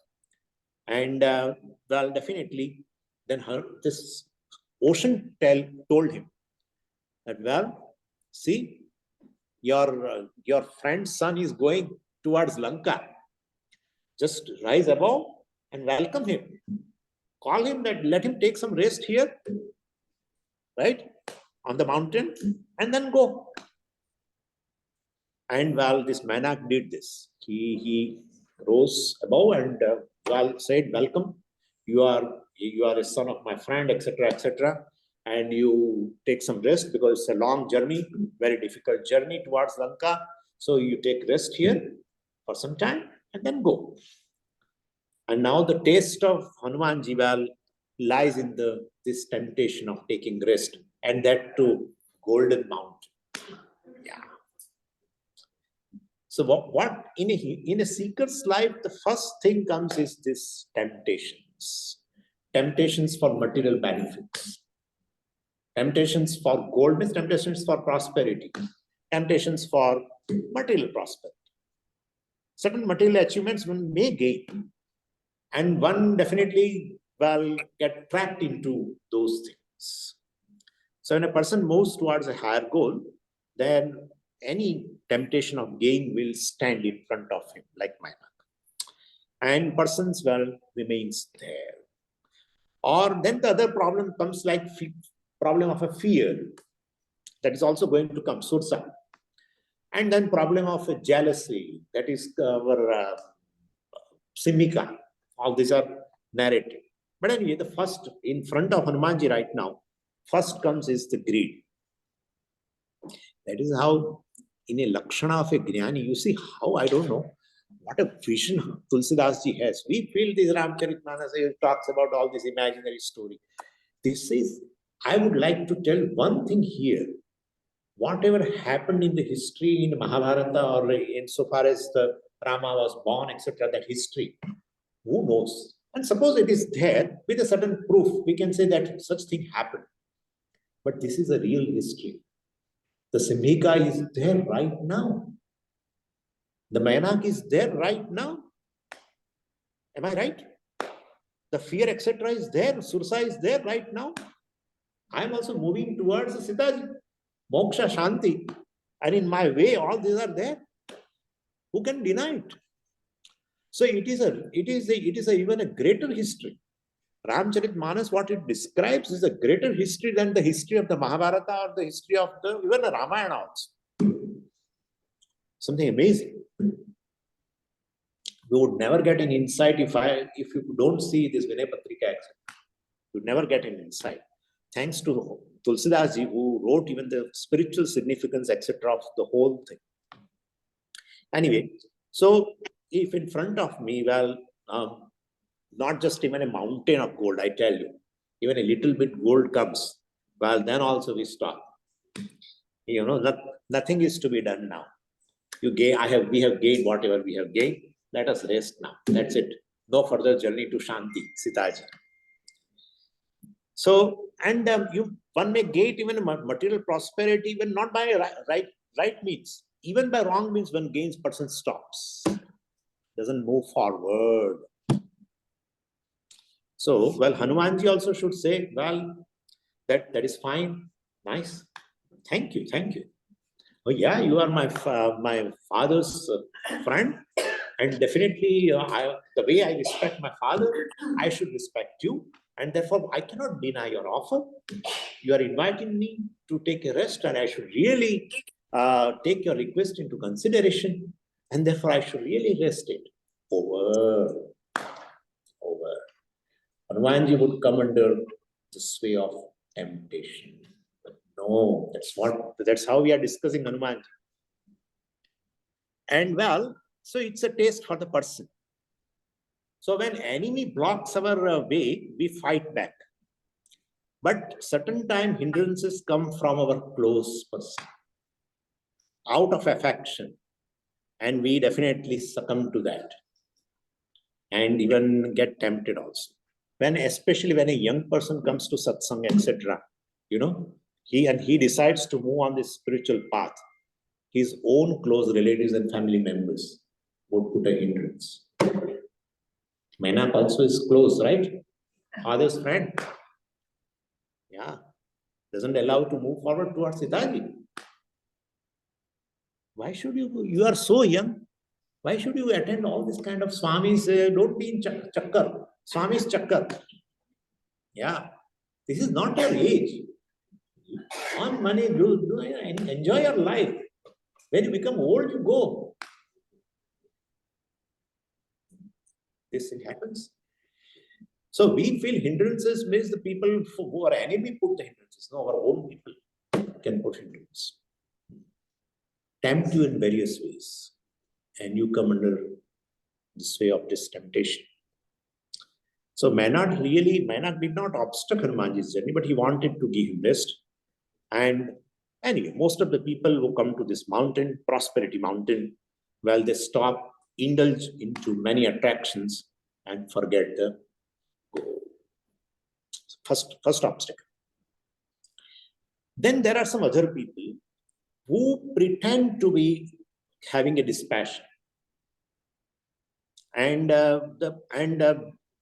And well, definitely, then this ocean told him that, well, see, your friend's son is going towards Lanka. Just rise above and welcome him. Call him, that let him take some rest here, right, on the mountain, and then go. And well, this Mainak did this. He rose above and well said, welcome. You are a son of my friend, etc., etc. And you take some rest because it's a long journey, very difficult journey towards Lanka. So you take rest here for some time and then go. And now the taste of Hanumanji lies in this temptation of taking rest, and that too, golden mountain. Yeah. So what in a seeker's life, the first thing comes is this temptations. Temptations for material benefits. Temptations for gold means temptations for prosperity. Temptations for material prosperity. Certain material achievements one may gain, and one definitely will get trapped into those things. So when a person moves towards a higher goal, then any temptation of gain will stand in front of him, like Mainak. And person's remains there. Or then the other problem comes, like problem of a fear. That is also going to come, sursa. And then problem of a jealousy, that is our simika. All these are narrated. But anyway, the first in front of Hanumanji right now, first comes is the greed. That is how, in a lakshana of a Jnani, you see how, I don't know, what a vision Tulsidas ji has. We feel this Ramcharitmanas talks about all this imaginary story. This is, I would like to tell one thing here. Whatever happened in the history in Mahabharata, or insofar as the Rama was born, etc., that history, who knows? And suppose it is there with a certain proof, we can say that such thing happened. But this is a real history. The Simhika is there right now. The Mainak is there right now. Am I right? The fear, etc., is there. Sursa is there right now. I am also moving towards the Sitaji, Moksha, Shanti. And in my way, all these are there. Who can deny it? So it is even a greater history. Ramcharitmanas, what it describes is a greater history than the history of the Mahabharata or the history of even the Ramayana also. Something amazing. You would never get an insight if you don't see this Vinay Patrika, etc. You never get an insight. Thanks to Tulsidas ji, who wrote even the spiritual significance, etc., of the whole thing. Anyway, so if in front of me, well, not just even a mountain of gold, I tell you, even a little bit gold comes, well, then also we stop. You know, nothing is to be done now. We have gained whatever we have gained. Let us rest now. That's it. No further journey to Shanti, Sitaji. So, and one may gain even material prosperity, even not by right means, even by wrong means. One gains, person stops, doesn't move forward. So, well, Hanumanji also should say, well, that is fine, nice, thank you. Oh yeah, you are my father's friend, and definitely the way I respect my father, I should respect you, and therefore I cannot deny your offer. You are inviting me to take a rest, and I should really take your request into consideration, and therefore I should really rest it. Over. Hanumanji would come under the sway of temptation. But no, that's how we are discussing Hanumanji. And well, so it's a taste for the person. So when enemy blocks our way, we fight back. But certain time hindrances come from our close person, out of affection. And we definitely succumb to that and even get tempted also. Especially when a young person comes to satsang, etc., you know, he decides to move on this spiritual path, his own close relatives and family members would put a hindrance. Menak also is close, right? Father's friend. Yeah. Doesn't allow to move forward towards Sitaji. Why should you are so young. Why should you attend all this kind of Swamis? Don't be in chakkar. Swami's chakkar. Yeah. This is not your age. Earn money, enjoy your life. When you become old, you go. This thing happens. So we feel hindrances means the people who are enemy put the hindrances. No, our own people can put hindrances. Tempt you in various ways. And you come under this way of this temptation. So Menak did not obstruct Hanumanji's journey, but he wanted to give him rest. And anyway, most of the people who come to this mountain, prosperity mountain, well, they stop, indulge into many attractions and forget the goal. First obstacle. Then there are some other people who pretend to be having a dispassion. And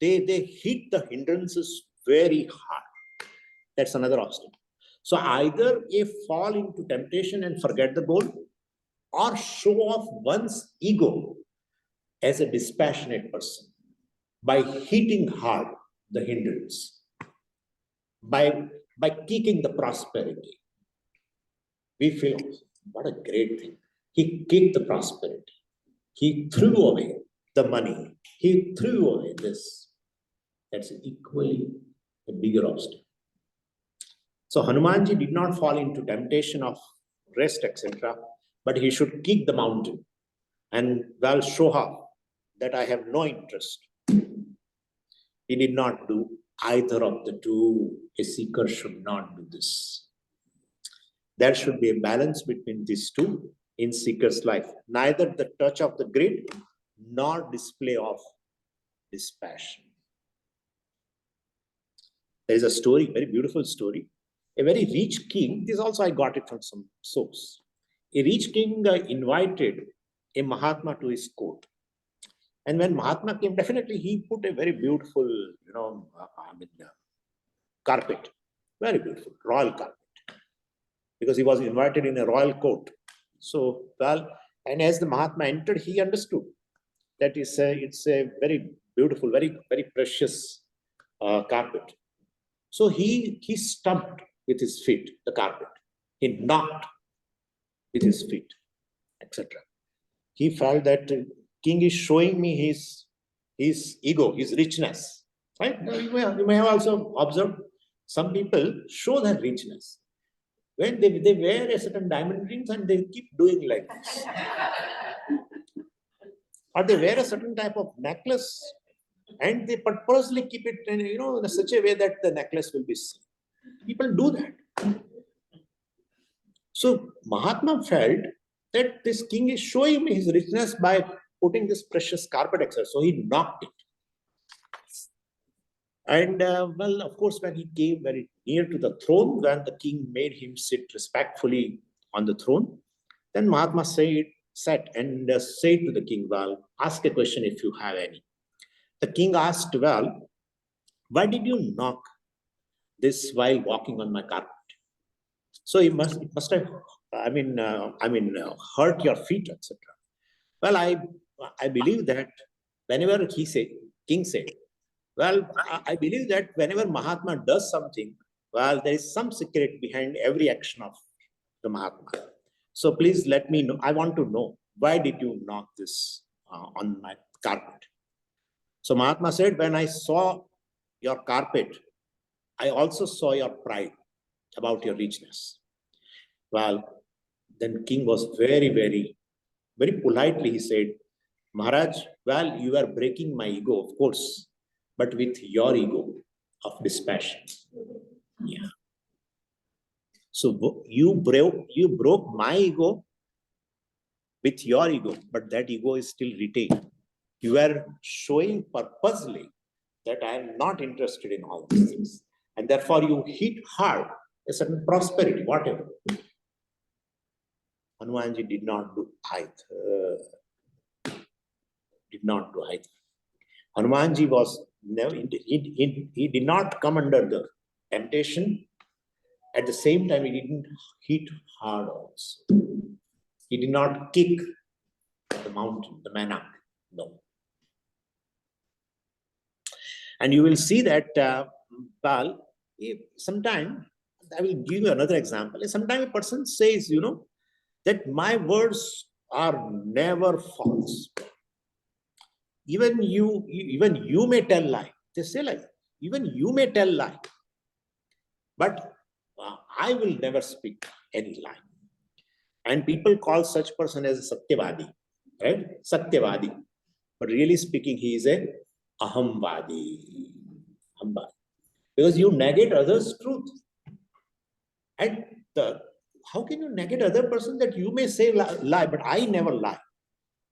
they hit the hindrances very hard. That's another obstacle. So either they fall into temptation and forget the goal, or show off one's ego as a dispassionate person by hitting hard the hindrance, by kicking the prosperity. We feel, what a great thing. He kicked the prosperity. He threw away the money. He threw away this. That's equally a bigger obstacle. So Hanumanji did not fall into temptation of rest, etc., but he should kick the mountain and well show her that I have no interest. He did not do either of the two. A seeker should not do this. There should be a balance between these two in seeker's life. Neither the touch of the grid nor display of dispassion. There is a story, very beautiful story. A very rich king, this also I got it from some source. A rich king invited a Mahatma to his court. And when Mahatma came, definitely he put a very beautiful, carpet, very beautiful, royal carpet, because he was invited in a royal court. So, well, and as the Mahatma entered, he understood that it's a very beautiful, very, very precious carpet. So he stumped with his feet the carpet. He knocked with his feet, etc. He felt that king is showing me his ego, his richness. Right? Now, you may have also observed some people show their richness. When they wear a certain diamond rings and they keep doing like this. Or they wear a certain type of necklace and they purposely keep it in such a way that the necklace will be seen. People do that. So Mahatma felt that this king is showing me his richness by putting this precious carpet, etc. So he knocked it. And well, of course, when he came very near to the throne, when the king made him sit respectfully on the throne, then Mahatma sat and said to the king, well, ask a question if you have any. The king asked, well, why did you knock this while walking on my carpet? So it must have, hurt your feet, etc. Well, I believe that whenever king said, well, I believe that whenever Mahatma does something, well, there is some secret behind every action of the Mahatma. So please let me know. I want to know, why did you knock this on my carpet? So Mahatma said, when I saw your carpet, I also saw your pride about your richness. Well, then king was very politely, he said, Maharaj, well, you are breaking my ego, of course, but with your ego of dispassion. Yeah. So you broke my ego with your ego, but that ego is still retained. You are showing purposely that I am not interested in all these things. And therefore you hit hard a certain prosperity, whatever. Hanumanji did not do either. Hanumanji was never, he did not come under the temptation. At the same time, he didn't hit hard also. He did not kick the mountain, the Manak. No. And you will see that, sometime, I will give you another example. Sometimes a person says, that my words are never false. Even you may tell lie. They say like, even you may tell lie. But I will never speak any lie. And people call such person as a Satyavadi, right? Satyavadi. But really speaking, he is a Ahamvadi. Because you negate others' truth. And how can you negate other person that you may say lie, but I never lie?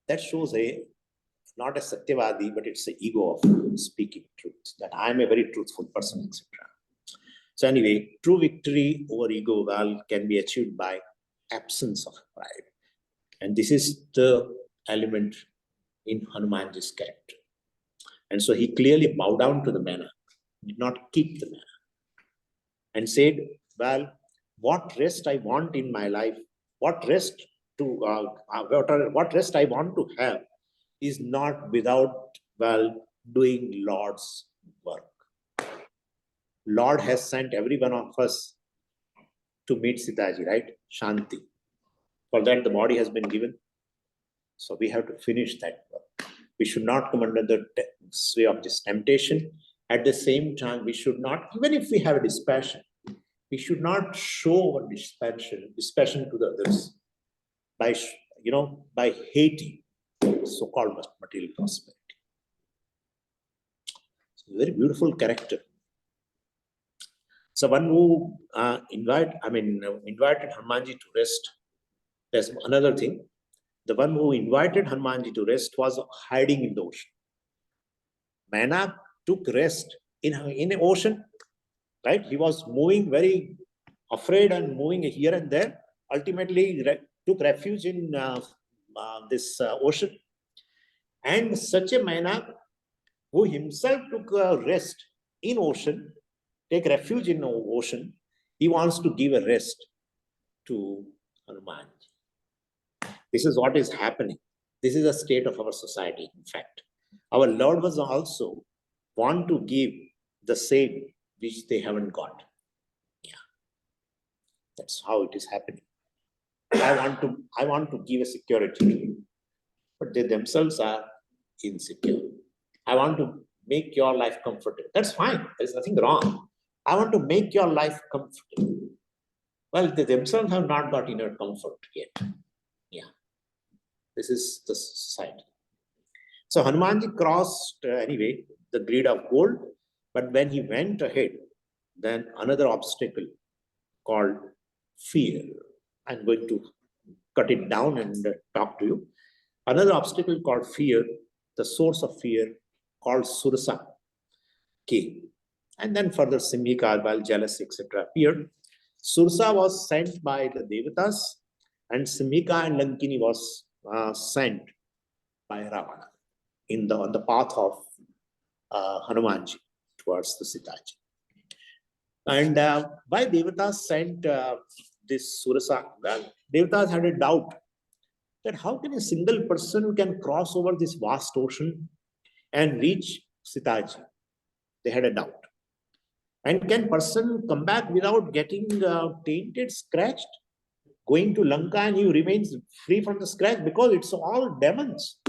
That shows not a Satyavadi, but it's the ego of speaking truth, that I am a very truthful person, etc. So anyway, true victory over ego can be achieved by absence of pride. And this is the element in Hanumanji's character. And so he clearly bowed down to the manna, did not keep the manna, and said, well, what rest I want in my life, what rest I want to have is not without, doing Lord's work. Lord has sent every one of us to meet Sitaji, right? Shanti. For that, the body has been given. So we have to finish that work. We should not come under the sway of this temptation. At the same time, we should not, even if we have a dispassion, we should not show our dispassion to the others by hating so-called material prosperity. It's a very beautiful character. So one who invited Hanumanji to rest. There's another thing. The one who invited Hanumanji to rest was hiding in the ocean. Manak took rest in the ocean, right? He was moving very afraid and moving here and there. Ultimately, took refuge in this ocean. And such a Manak who himself took rest in ocean, take refuge in the ocean, he wants to give a rest to Hanumanji. This is what is happening. This is a state of our society, in fact. Our Lord was also want to give the same which they haven't got. Yeah. That's how it is happening. I want to give a security to you. but they themselves are insecure. I want to make your life comfortable. That's fine. There's nothing wrong. I want to make your life comfortable. Well, they themselves have not got inner comfort yet. Yeah. This is the society. So Hanumanji crossed, anyway, the grid of gold. But when he went ahead, then another obstacle called fear. I'm going to cut it down and talk to you. Another obstacle called fear, the source of fear called Sursa came. And then further Simhika, while jealousy, etc. appeared. Sursa was sent by the Devatas, and Simhika and Lankini was sent by Ravana on the path of Hanumanji towards the Sitaji. And why Devatas sent this Surasa? Well, Devatas had a doubt that how can a single person can cross over this vast ocean and reach Sitaji? They had a doubt. And can person come back without getting tainted, scratched? Going to Lanka and he remains free from the scratch because it's all demons.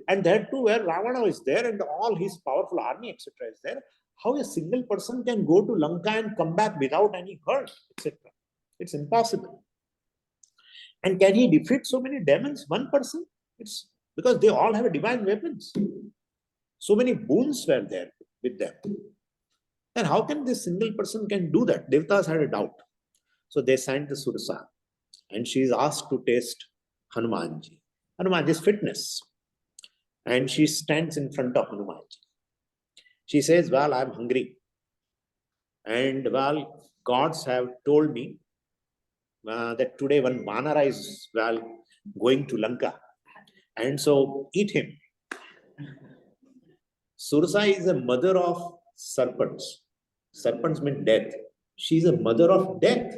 And that too where Ravana is there and all his powerful army, etc. is there. How a single person can go to Lanka and come back without any hurt, etc. It's impossible. And can he defeat so many demons, one person? It's because they all have divine weapons. So many boons were there with them. And how can this single person can do that? Devatas had a doubt. So they sent the Surasa. And she is asked to taste Hanumanji. Hanumanji's fitness. And she stands in front of Hanumanji. She says, well, I'm hungry. And well, gods have told me that today one Vanara is, well, going to Lanka. And so eat him. Sursa is a mother of serpents. Serpents mean death. She is a mother of death.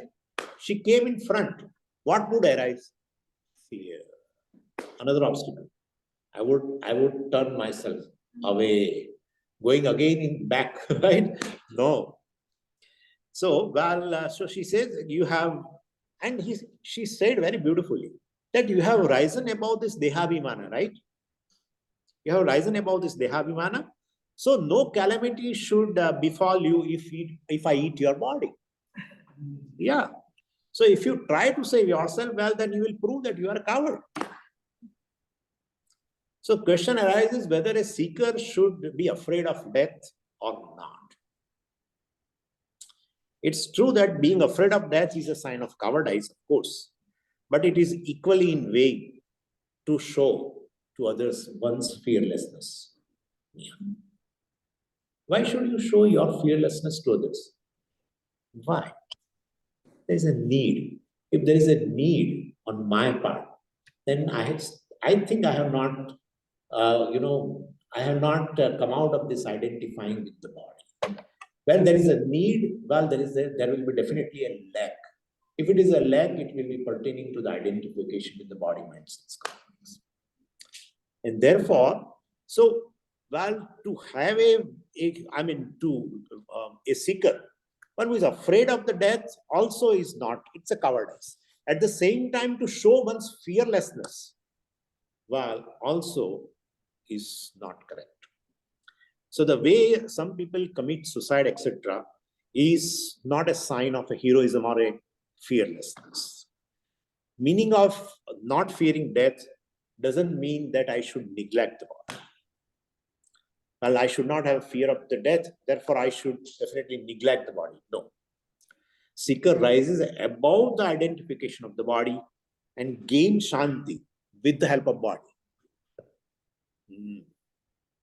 She came in front. What would arise? Fear. Another obstacle. I would turn myself away, going again in back, right? No. So, well, so she says, you have, and she said very beautifully, that you have risen above this Dehabhimana, right? You have risen above this Dehabhimana. So, no calamity should befall you if I eat your body. Yeah. So, if you try to save yourself, well, then you will prove that you are a coward. So question arises whether a seeker should be afraid of death or not. It's true that being afraid of death is a sign of cowardice, of course, but it is equally in vain to show to others one's fearlessness. Yeah. Why should you show your fearlessness to others? Why? There is a need. If there is a need on my part, then I think I have not I have not come out of this identifying with the body. When there is a need, well, there will be definitely a lack. If it is a lack, it will be pertaining to the identification with the body, mind, sense, complex. And therefore, so, well, to have a seeker, one who is afraid of the death also is not, it's a cowardice. At the same time, to show one's fearlessness, well, also is not correct. So the way some people commit suicide, etc., is not a sign of a heroism or a fearlessness. Meaning of not fearing death doesn't mean that I should neglect the body. Well, I should not have fear of the death, therefore I should definitely neglect the body. No. Seeker rises above the identification of the body and gains shanti with the help of body.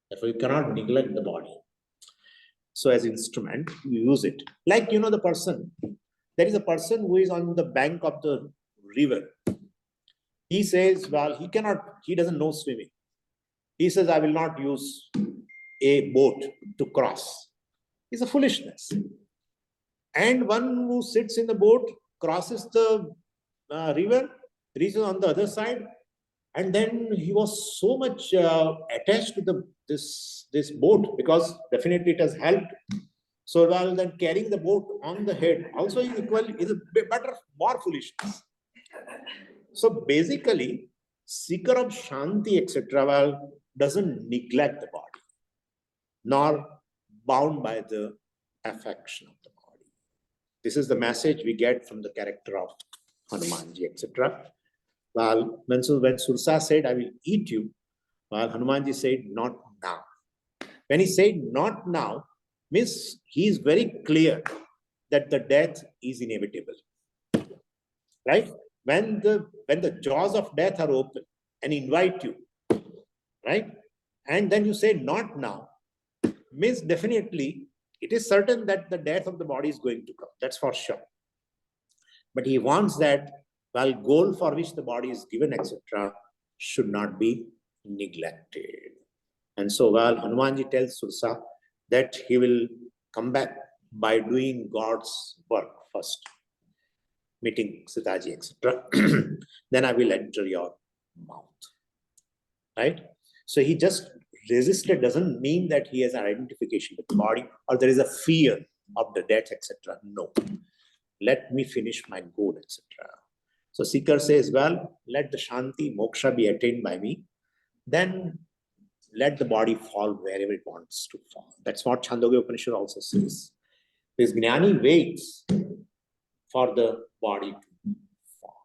Therefore, you cannot neglect the body. So as instrument, you use it. Like, the person, there is a person who is on the bank of the river. He says, well, he doesn't know swimming. He says, I will not use a boat to cross. It's a foolishness. And one who sits in the boat, crosses the river, reaches on the other side, and then he was so much attached to this boat, because definitely it has helped. So rather than carrying the boat on the head, also is a better, more foolishness. So basically, seeker of Shanti, etc., well, doesn't neglect the body, nor bound by the affection of the body. This is the message we get from the character of Hanumanji, etc. Well, when Sursa said, I will eat you, well, Hanumanji said, not now. When he said, not now, means he is very clear that the death is inevitable. Right? When the jaws of death are open and invite you, right? And then you say, not now, means definitely it is certain that the death of the body is going to come. That's for sure. But he wants that, while goal for which the body is given, etc., should not be neglected. And so, while Hanumanji tells Sursa that he will come back by doing God's work first, meeting Sitaji, etc., then I will enter your mouth. Right? So he just resisted doesn't mean that he has an identification with the body or there is a fear of the death, etc. No. Let me finish my goal, etc. So seeker says, well, let the Shanti, moksha be attained by me. Then let the body fall wherever it wants to fall. That's what Chandogya Upanishad also says. This Jnani waits for the body to fall.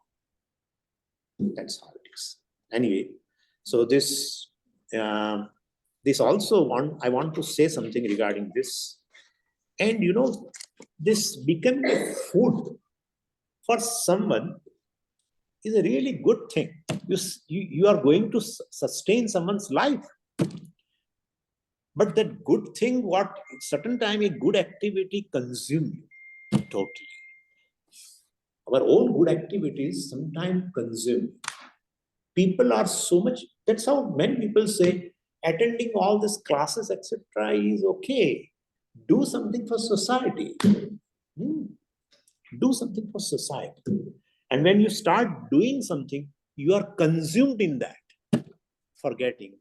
That's how it is. Anyway, so this also I want to say something regarding this. And you know, this becoming a food for someone is a really good thing. You are going to sustain someone's life. But that good thing, what certain time a good activity consumes you totally. Our own good activities sometimes consume. People are so much, that's how many people say, attending all these classes, etc., is okay. Do something for society. Do something for society. And when you start doing something, you are consumed in that, forgetting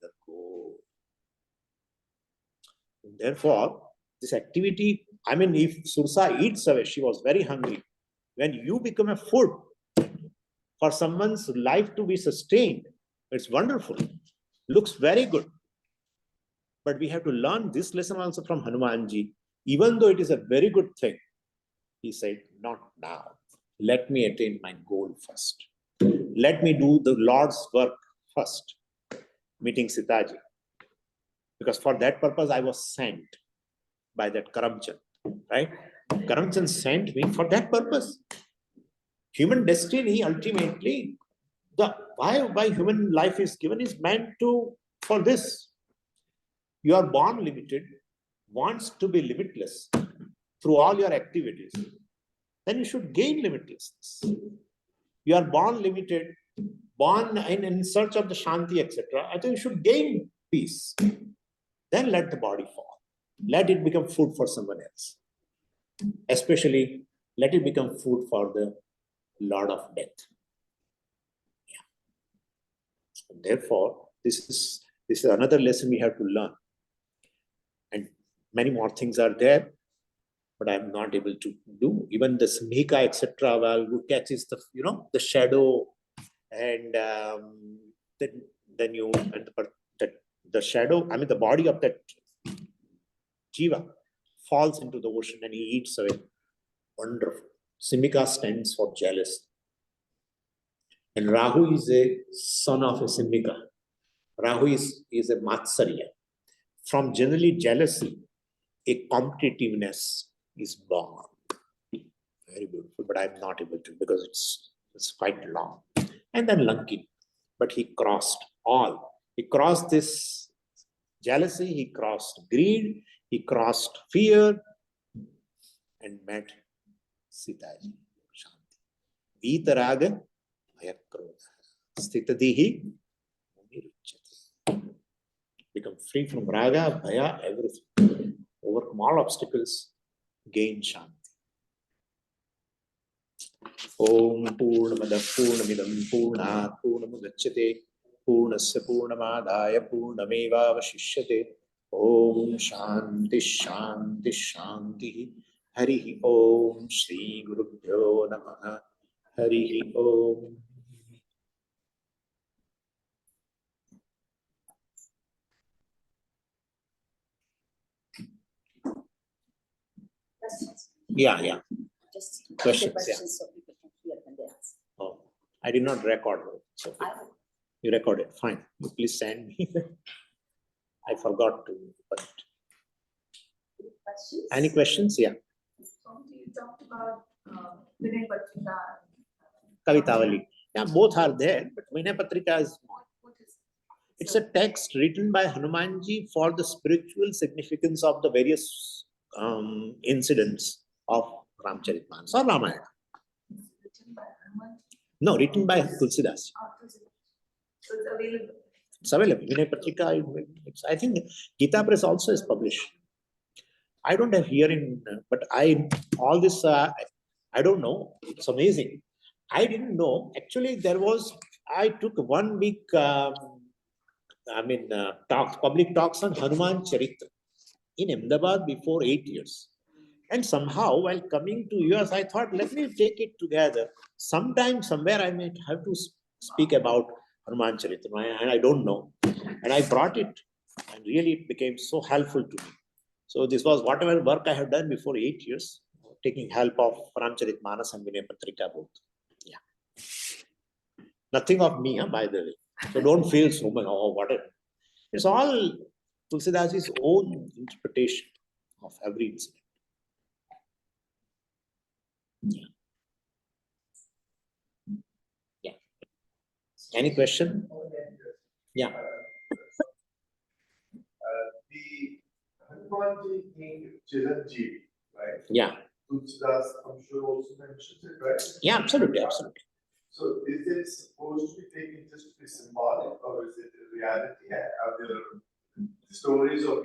the goal. Therefore, this activity, I mean, if Sursa eats away, she was very hungry. When you become a food for someone's life to be sustained, it's wonderful. Looks very good. But we have to learn this lesson also from Hanumanji. Even though it is a very good thing, he said, not now. Let me attain my goal first. Let me do the Lord's work first. Meeting Sitaji. Because for that purpose, I was sent by that Karamchand. Right? Karamchand sent me for that purpose. Human destiny, ultimately, why human life is given is meant for this. You are born limited, wants to be limitless through all your activities. Then you should gain limitlessness. You are born limited, born in search of the Shanti, etc. I think you should gain peace. Then let the body fall. Let it become food for someone else. Especially, let it become food for the Lord of Death. Yeah. And therefore, this is another lesson we have to learn. And many more things are there, but I'm not able to do. Even the Smhika, etc., well, who catches the shadow, and then you, and the shadow, I mean, the body of that Jiva falls into the ocean and he eats away. Wonderful. Simika stands for jealous. And Rahu is a son of a Simika. Rahu is a Matsarya. From generally jealousy, a competitiveness is born. Very beautiful, but I'm not able to because it's quite long. And then Lanki, but he crossed all. He crossed this jealousy, he crossed greed, he crossed fear, and met Sitaji. Shanti. Vitaraga Bhayakrodha. Stitadihi. Become free from raga, bhaya, everything. Overcome all obstacles, gain Shanti. Om Purnamada Purnamidam Purnat Purnamudachyate Purnasya Purnamadaya Purnameva Vashishyate Om Shanti Shanti Shanti Harihi Om Shri Gurubhyo Namaha Harihi Om. Yeah. Just Questions, questions so people can hear when they ask. Oh, I did not record it. So you recorded, fine. You please send me. I forgot to put it. Questions? Any questions? Yeah. You talked about Vinay Patrika. Kavitavali. Yeah, both are there, but Vinay Patrika is more. What is It's a text written by Hanumanji for the spiritual significance of the various incidents of Ramcharitmanas or Ramayana. written by Hanuman? No, written by Tulsidas. So it's available. It's available. Vinay Patrika, I think Gita Press also is published. I don't have here in, but all this, I don't know. It's amazing. I didn't know. Actually, I took 1 week, public talks on Hanuman Charitra in Ahmedabad before 8 years. And somehow, while coming to US, I thought, let me take it together. Sometime, somewhere, I might have to speak about Hanuman Charitra, and I don't know. And I brought it, and really it became so helpful to me. So this was whatever work I have done before 8 years, taking help of Ramcharitmanas and Vinay Patrika both. Yeah. Nothing of me, by the way. So don't feel so much, or whatever. It's all Tulsidas's own interpretation of every incident. Yeah. Any question? Yeah. The Hanumanji king Chiranjeevi, right? Yeah. Tulsidas, I'm sure also mentions it, right? Yeah, absolutely. So is it supposed to be taken just to be symbolic, or is it a reality? Are there stories of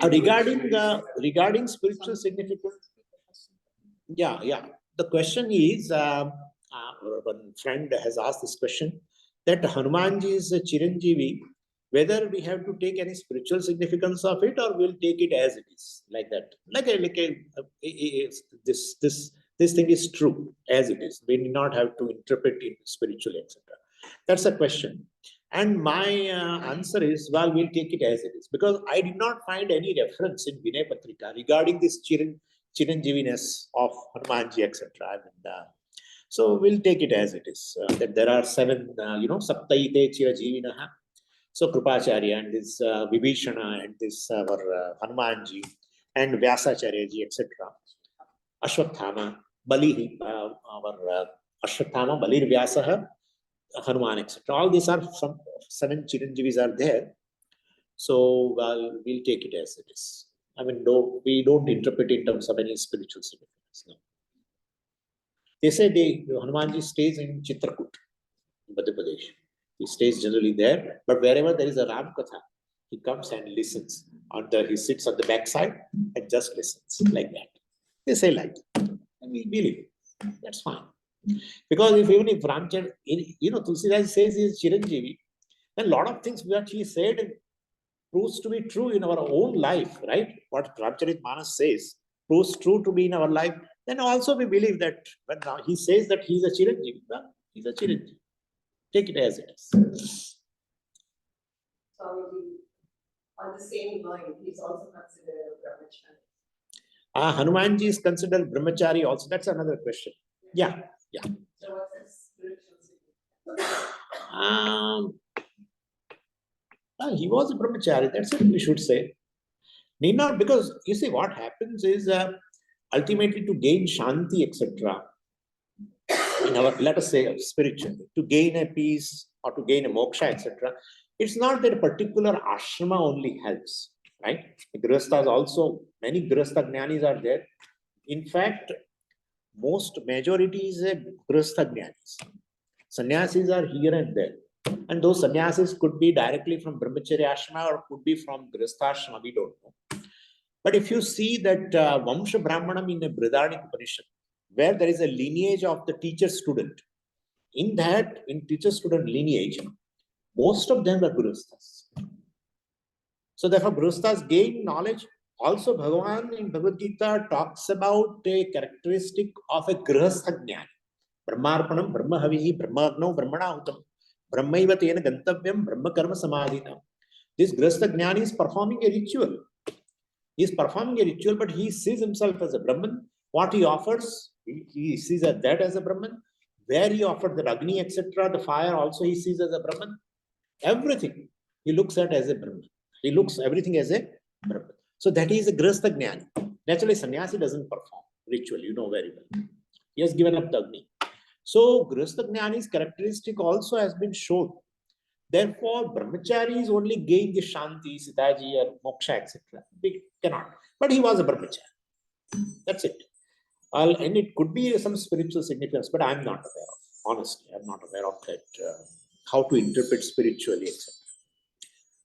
regarding spiritual significance? Yeah. The question is, one friend has asked this question, that Hanumanji is a Chiranjeevi, whether we have to take any spiritual significance of it, or we'll take it as it is, like that. This thing is true as it is. We need not have to interpret it spiritually, etc. That's a question. And my answer is, well, we'll take it as it is, because I did not find any reference in Vinay Patrika regarding this Chiranjeeviness of Hanumanji, etc. So we'll take it as it is. That there are 7, Saptaite Chirajivinaha. So Krupacharya and this Vibhishana and this our Hanumanji and Vyasacharyaji, etc. Ashwathama, Bali, our Ashwathama, Balir Vyasaha, Hanuman, etc. All these are some 7 Chiranjeevis are there. So we'll take it as it is. I mean, we don't interpret in terms of any spiritual significance. No. They say Hanumanji stays in Chitrakoot, Madhya Pradesh. He stays generally there, but wherever there is a Ram Katha, he comes and listens. He sits on the backside and just listens like that. They say like that. And we believe. That's fine. Because even if Ramchandra, Tulsidas says he is Chiranjeevi, then a lot of things that he said proves to be true in our own life, right? What Ramcharitmanas says proves true to be in our life. Then also we believe that when he says that he is a Chiranjeevi, well, he's a Chiranjeevi. Take it as it is. So on the same line, he's also considered a brahmachari. Hanumanji is considered brahmachari also. That's another question. Yeah. So what's his spiritual significance? He was a brahmachari. That's it, we should say. Need not, because you see what happens is ultimately to gain shanti, etc. In our, let us say, spiritually, to gain a peace or to gain a moksha, etc. It's not that a particular ashrama only helps, right? Grihasthas also, many Grihastha jnanis are there. In fact, majority is a Grihastha jnanis. Sannyasis are here and there. And those sannyasis could be directly from brahmacharya ashrama or could be from Grihastha ashrama, we don't know. But if you see that Vamsha Brahmanam in a Brihadaranyaka Upanishad, where there is a lineage of the teacher-student, in teacher-student lineage, most of them are Grihasthas. So therefore, Grihasthas gain knowledge. Also, Bhagavan in Bhagavad Gita talks about a characteristic of a Grihastha jnani. Brahmarpanam, Brahmahavihi, Brahmagno, Brahmanahutam, Brahmaiva tena gantavyam, Brahma karma samadhina. This Grihastha jnani is performing a ritual. He is performing a ritual, but he sees himself as a Brahman, What he offers, he sees that as a Brahman. Where he offered the Agni, etc., the fire also he sees as a Brahman. Everything he looks at as a Brahman. He looks everything as a Brahman. So that is a Grihastha Jnani. Naturally, sannyasi doesn't perform ritual, you know very well. He has given up the Agni. So Grihastha Jnani's characteristic also has been shown. Therefore, brahmacharis only gain the shanti, sitaji, or moksha, etc. They cannot. But he was a brahmachari. That's it. And it could be some spiritual significance, but I'm not aware of. Honestly, I'm not aware of that, how to interpret spiritually, etc.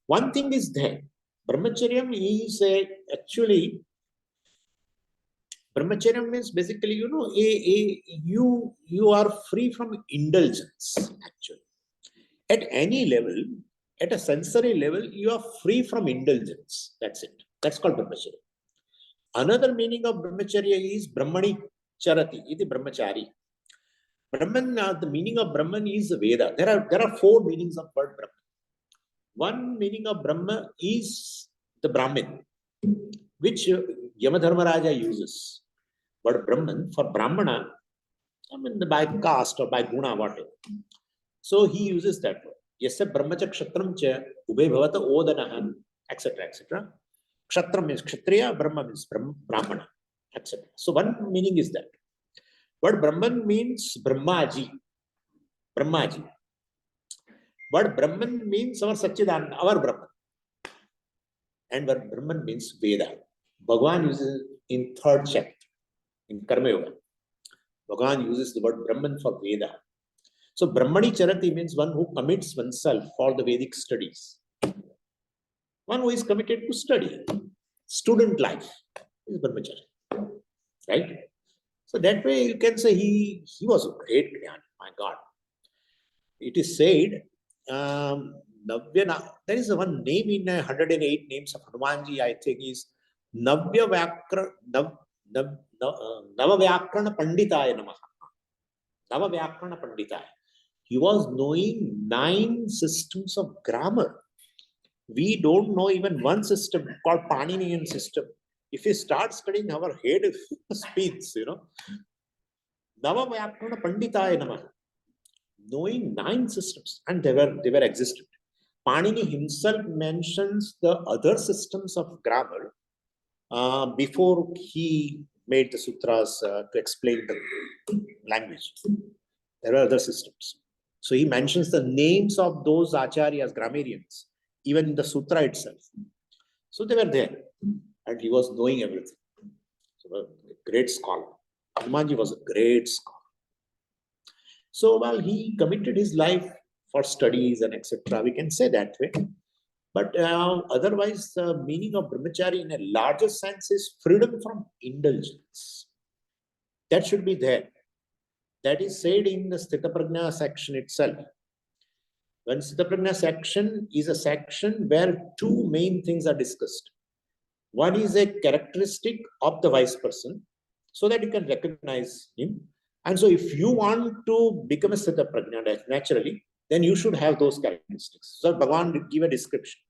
One thing is there. Brahmacharyam is actually, brahmacharyam means basically, you are free from indulgence, actually. At any level, at a sensory level, you are free from indulgence. That's it. That's called brahmacharya. Another meaning of brahmacharya is brahmani charati, iti brahmachari. Brahman, the meaning of Brahman is Veda. There are 4 meanings of word Brahman. One meaning of Brahma is the Brahmin, which Yamadharmaraja uses. But Brahman, for Brahmana, I mean by caste or by guna, whatever. So he uses that word. Yasya brahmacha kshatram cha ube bhavata odanaha, etc. etc. Kshatram means kshatriya, Brahma means Brahmana, etc. So one meaning is that. But Brahman means Brahmaji. Brahmaji. But Brahman means our Satchidananda, our Brahman. And what Brahman means Veda. Bhagavan uses in 3rd chapter, in Karma Yoga. Bhagavan uses the word Brahman for Veda. So Brahmani Charati means one who commits oneself for the Vedic studies. One who is committed to study. Student life is Brahmachari. Right? So that way you can say he was a great Jnani. My God. It is said, there is one name in 108 names of Hanumanji, I think, is Navavyakran Panditaya Namaha. Navavyakran Panditaya. He was knowing 9 systems of grammar. We don't know even one system called Paninian system. If you start studying, our head spins, Navavyakran Panditaya Namaha. Knowing 9 systems, and they were existent. Panini himself mentions the other systems of grammar before he made the sutras to explain the language. There are other systems. So he mentions the names of those acharyas, grammarians, even in the sutra itself. So they were there, and he was knowing everything. So a great scholar. Hanumanji was a great scholar. So while he committed his life for studies and etc., we can say that way. But otherwise, the meaning of brahmachari in a larger sense is freedom from indulgence. That should be there. That is said in the Sthita Prajna section itself. When Sthita Prajna section is a section where 2 main things are discussed. One is a characteristic of the wise person, so that you can recognize him. And so if you want to become a Sthita Prajna naturally, then you should have those characteristics. So Bhagavan did give a description.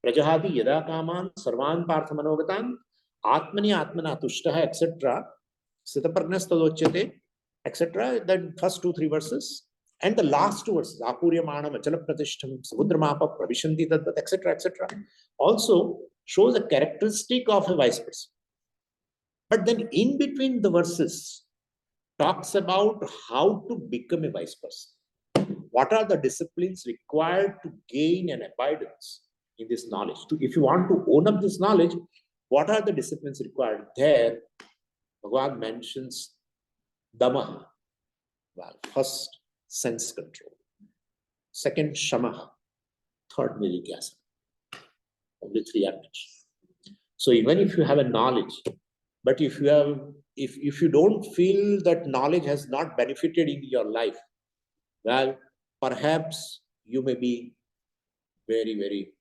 Prajahati yada kaman sarvan partha manogatan atmani atmana tushtaha, etc. Sthita Prajnas tadochyate, etc. Then first 2-3 verses. And the last 2 verses, Apuryamana Machala Pratishtham, Samudramapa, Pravishanti Tadat, etc., etc., also shows a characteristic of a wise person. But then in between the verses, talks about how to become a wise person. What are the disciplines required to gain an abidance in this knowledge? If you want to own up this knowledge, what are the disciplines required? There, Bhagavan mentions Damaha. Well, first, sense control. Second, Shamaha. Third, Nirighyasa. Only 3 are mentioned. So even if you have a knowledge, but if you don't feel that knowledge has not benefited in your life, well, perhaps you may be very, very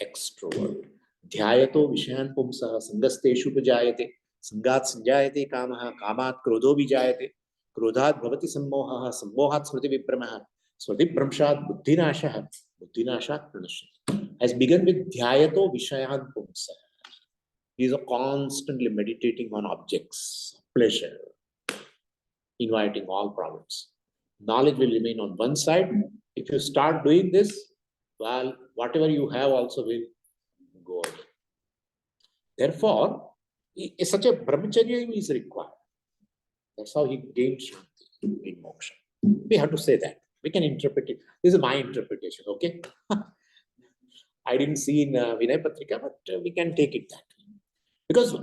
extrovert. Dhyayato vishayan pumsaha sangasteshu pujayate sangat sanjayate kamaha kamat krodho vijayate krodhat bhavati sammohaha sammohat smriti vipramaha smriti bhramshat buddhinashaha buddhinashat pranashyati. Has begun with dhyayato vishayan pumsaha. He is constantly meditating on objects, pleasure, inviting all problems. Knowledge will remain on one side. If you start doing this, well, whatever you have also will go away. Therefore, such a brahmacharya is required. That's how he gained Shanti in moksha. We have to say that. We can interpret it. This is my interpretation, okay? I didn't see in Vinay Patrika, but we can take it that way. Because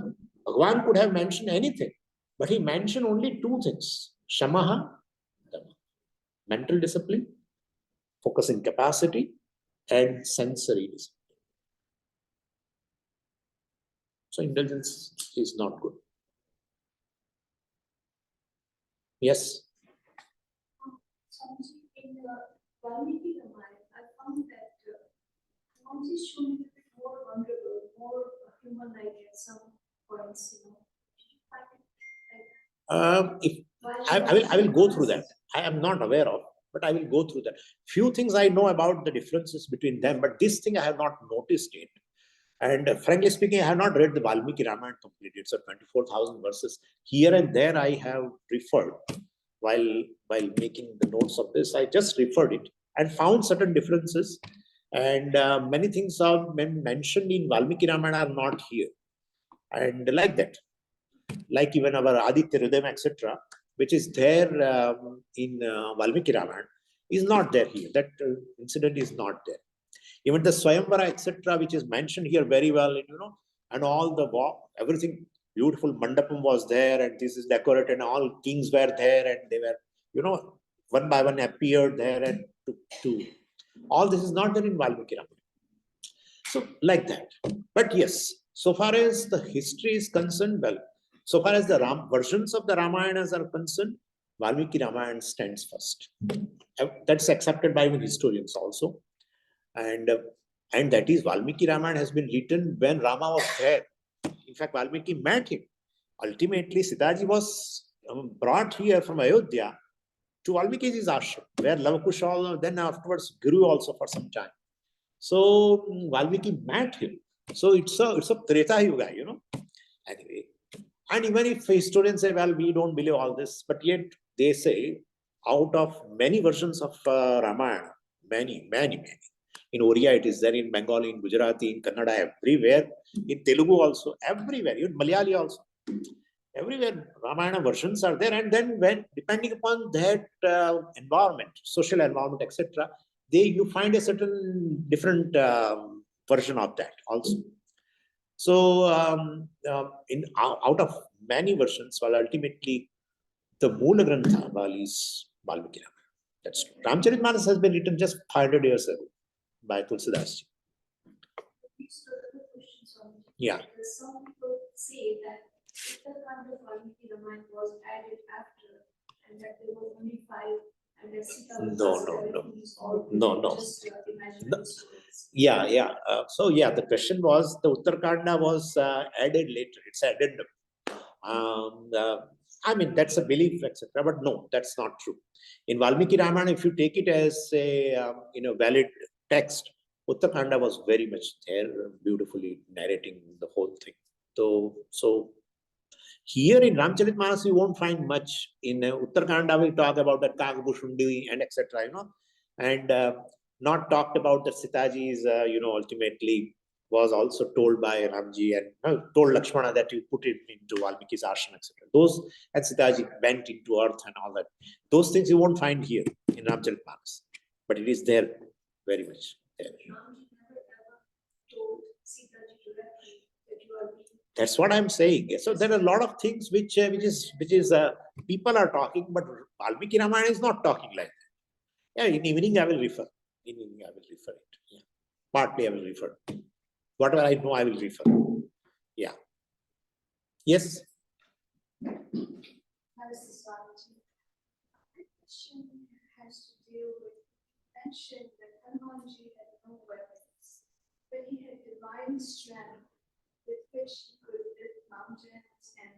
Bhagavan could have mentioned anything, but he mentioned only two things: Shamaha, Dhamma. Mental discipline, focusing capacity, and sensory discipline. So indulgence is not good. Yes. In the Valmiki Ramayana, I found that Hanumanji is shown a bit more vulnerable, more human-like at some points, you know. If I will go through that. I am not aware of, but I will go through that. Few things I know about the differences between them, but this thing I have not noticed yet. And frankly speaking, I have not read the Valmiki Ramayana completely. It's 24,000 verses. Here and there I have referred while making the notes of this. I just referred it and found certain differences. And many things are mentioned in Valmiki Ramayana are not here. And like that. Like even our Aditya Hridayam, etc., which is there in Valmiki Ramayana, is not there here. That incident is not there. Even the Swayamvara, etc., which is mentioned here very well, you know, and all the everything beautiful mandapam was there, and this is decorated, and all kings were there, and they were, you know, one by one appeared there, and to all this is not there in Valmiki Ramayana. So like that. But yes, so far as the history is concerned, well, so far as the versions of the Ramayanas are concerned, Valmiki Ramayana stands first. That's accepted by even historians also. And that is Valmiki Ramayana has been written when Rama was there. In fact, Valmiki met him. Ultimately, Sitaji was brought here from Ayodhya to Valmiki's ashram, where Lavakush then afterwards grew also for some time. So Valmiki met him. So it's a Treta Yuga, you know. Anyway, and even if historians say, well, we don't believe all this, but yet they say out of many versions of Ramayana, many. In Oriya it is there, in Bengali, in Gujarati, in Kannada, everywhere. In Telugu also, everywhere. Even Malayali also. Everywhere Ramayana versions are there. And then when, depending upon that environment, social environment, etc., you find a certain different version of that also. So out of many versions, well, ultimately the Moola Grantha is Valmiki Ramayana. That's true. Ramcharitmanas has been written just 500 years ago by Tulsidas. Yeah. Because some people say that the kind of Valmiki Ramayana was added after, and that there were only 5, and that Sita was No. just imaginary stories. Yeah. So yeah, the question was the Uttarkanda was added later. It's addendum. I mean, that's a belief, etc. But no, that's not true. In Valmiki Ramayana, if you take it as a valid text, Uttarkanda was very much there, beautifully narrating the whole thing. So here in Ramcharitmanas, you won't find much. In Uttarkanda, we talk about the Kagabushundi and etc. And not talked about that Sitaji's, ultimately was also told by Ramji and told Lakshmana that you put it into Valmiki's ashram, etc. Those, and Sitaji went into earth and all that. Those things you won't find here in Ramcharitmanas, but it is there, very much there. That's what I'm saying. So there are a lot of things which people are talking, but Valmiki Ramayana is not talking like that. Yeah, in evening I will refer. In evening I will refer it. Yeah. Partly I will refer. Whatever I know, I will refer. Yeah. Yes. The question has to deal with mention that Hanumanji had no weapons, but he had divine strength with which he could lift mountains and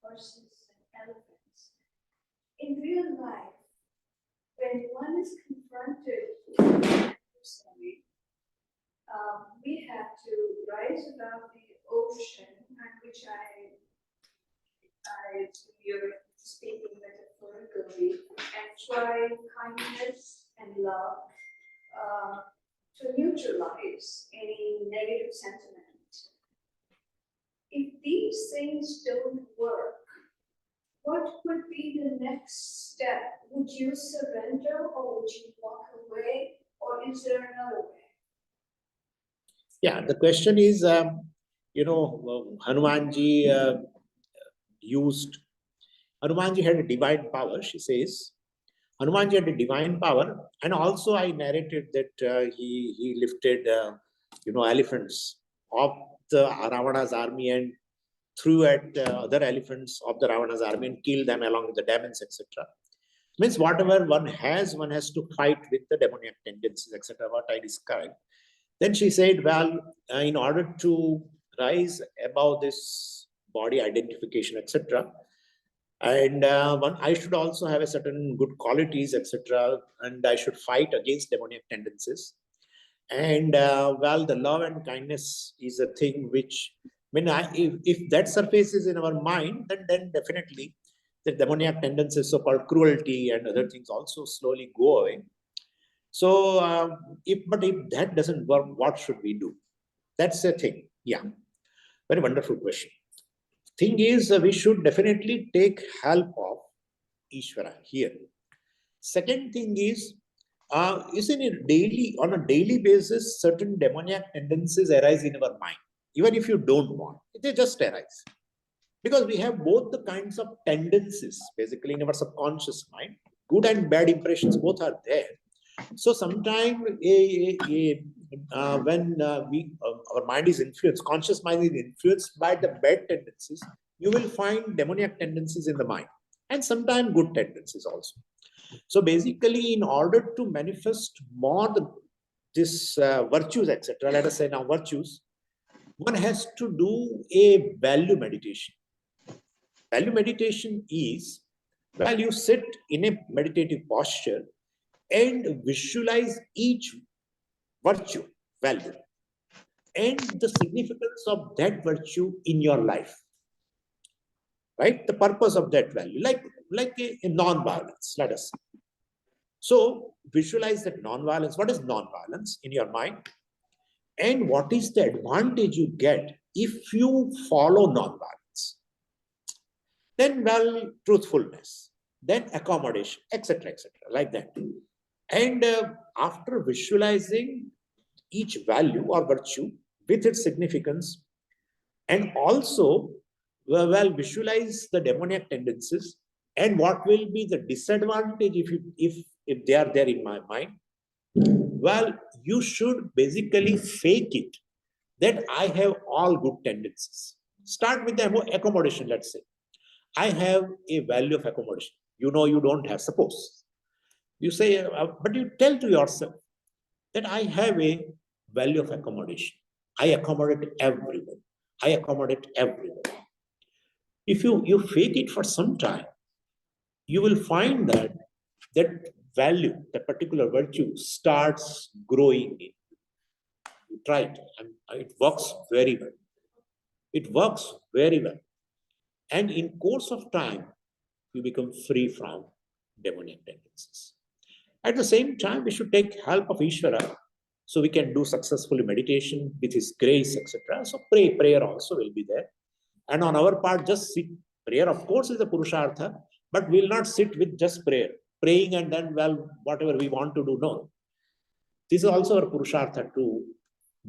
horses and elephants. In real life, when one is confronted personally, we have to rise above the ocean, on which I you're speaking metaphorically, and try kindness and love to neutralize any negative sentiment. If these things don't work, what would be the next step? Would you surrender or would you walk away, or is there another way? Yeah, the question is, Hanumanji used, Hanumanji had a divine power, she says. Hanumanji had a divine power, and also I narrated that he lifted, elephants of the Ravana's army and threw at other elephants of the Ravana's army and killed them along with the demons, etc. Means whatever one has to fight with the demoniac tendencies, etc. What I described. Then she said, well, in order to rise above this body identification, etc., and I should also have a certain good qualities, etc., and I should fight against demoniac tendencies. And the love and kindness is a thing which, if that surfaces in our mind, then definitely the demoniac tendencies, so-called cruelty and other things also slowly go away. So, if that doesn't work, what should we do? That's the thing. Yeah, very wonderful question. Thing is, we should definitely take help of Ishvara here. Second thing is on a daily basis, certain demoniac tendencies arise in our mind, even if you don't want, they just arise. Because we have both the kinds of tendencies, basically in our subconscious mind, good and bad impressions, both are there. So sometimes when our mind is influenced, conscious mind is influenced by the bad tendencies, you will find demoniac tendencies in the mind, and sometimes good tendencies also. So basically, in order to manifest more this virtues, etc., let us say now virtues, one has to do a value meditation. Value meditation is, well, you sit in a meditative posture and visualize each virtue, value, and the significance of that virtue in your life. Right? The purpose of that value, like a non-violence, let us say. So visualize that non-violence. What is non-violence in your mind? And what is the advantage you get if you follow non-violence? Then, well, truthfulness, then accommodation, etc., like that. And after visualizing each value or virtue with its significance, and also, well, visualize the demoniac tendencies and what will be the disadvantage if they are there in my mind. Well, you should basically fake it that I have all good tendencies. Start with the accommodation, let's say. I have a value of accommodation. You know, you don't have, suppose. You say, but you tell to yourself that I have a value of accommodation. I accommodate everyone. I accommodate everyone. If you fake it for some time, you will find that value, that particular virtue starts growing in. You try it, and it works very well. It works very well. And in course of time, you become free from demonic tendencies. At the same time, we should take help of Ishvara so we can do successfully meditation with his grace, etc. So prayer also will be there. And on our part, just sit. Prayer, of course, is a Purushartha, but we'll not sit with just prayer. Praying and then, well, whatever we want to do, no. This is also our Purushartha to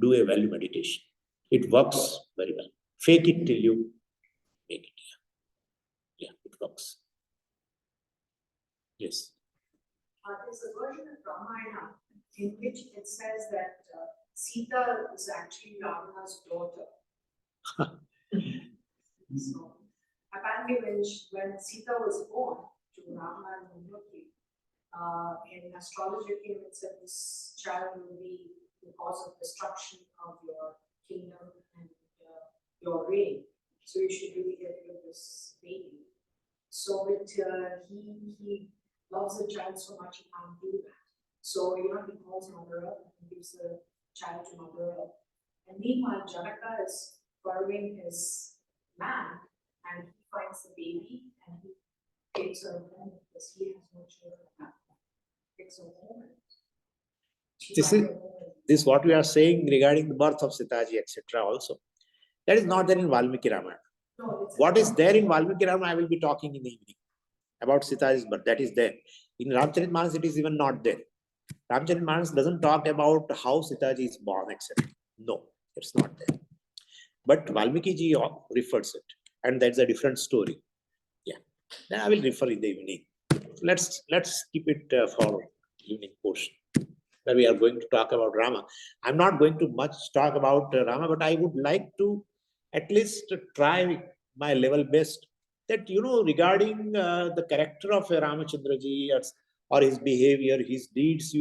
do a value meditation. It works very well. Fake it till you make it. Yeah, it works. Yes. There's a version of Ramayana in which it says that Sita is actually Ravana's daughter. So apparently when Sita was born to Ravana and Manjuti, in astrology it said this child will be the cause of destruction of your kingdom and your reign. So you should really get rid of this baby. So he loves the child so much he can't do that. So he calls Mother Earth and gives the child to Mother Earth. And meanwhile, Janaka is following his man and he finds the baby and he takes her home because he has no children at home. Takes her home and she This finds is- her home. This what we are saying regarding the birth of Sitaji, etc. also. That is not there in Valmiki Ramayana. No, it's What is there in Valmiki Ramayana, I will be talking in the evening about Sitaji's birth. That is there. In Ramcharitmanas, it is even not there. Ramcharitmanas doesn't talk about how Sitaji is born, etc. No, it's not there. But Valmiki ji refers it, and that's a different story. Yeah, then I will refer in the evening. Let's keep it for evening portion, where we are going to talk about Rama. I'm not going to much talk about Rama, but I would like to at least try my level best that, regarding the character of Ramachandra ji or his behavior, his deeds,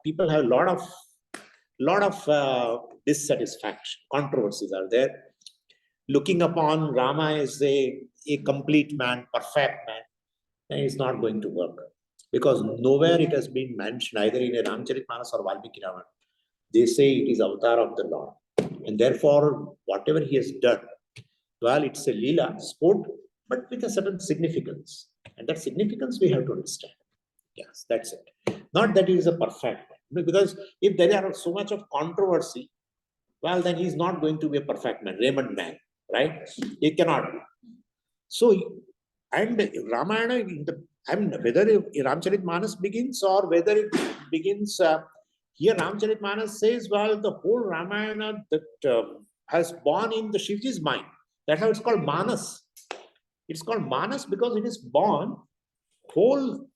people have a lot of dissatisfaction, controversies are there. Looking upon Rama as a complete man, perfect man, then it's not going to work. Because nowhere it has been mentioned, either in a Ramcharitmanas or Valmiki Ramayana. They say it is avatar of the Lord. And therefore, whatever he has done, well, it's a Leela, sport, but with a certain significance. And that significance we have to understand. Yes, that's it. Not that he is a perfect man. Because if there are so much of controversy, well, then he's not going to be a perfect man, Raymond man, right? It cannot be. So, and Ramayana, whether Ramcharitmanas begins or whether it begins, here Ramcharitmanas says, well, the whole Ramayana that has born in the Shivji's mind. That's how it's called Manas. It's called Manas because it is born, whole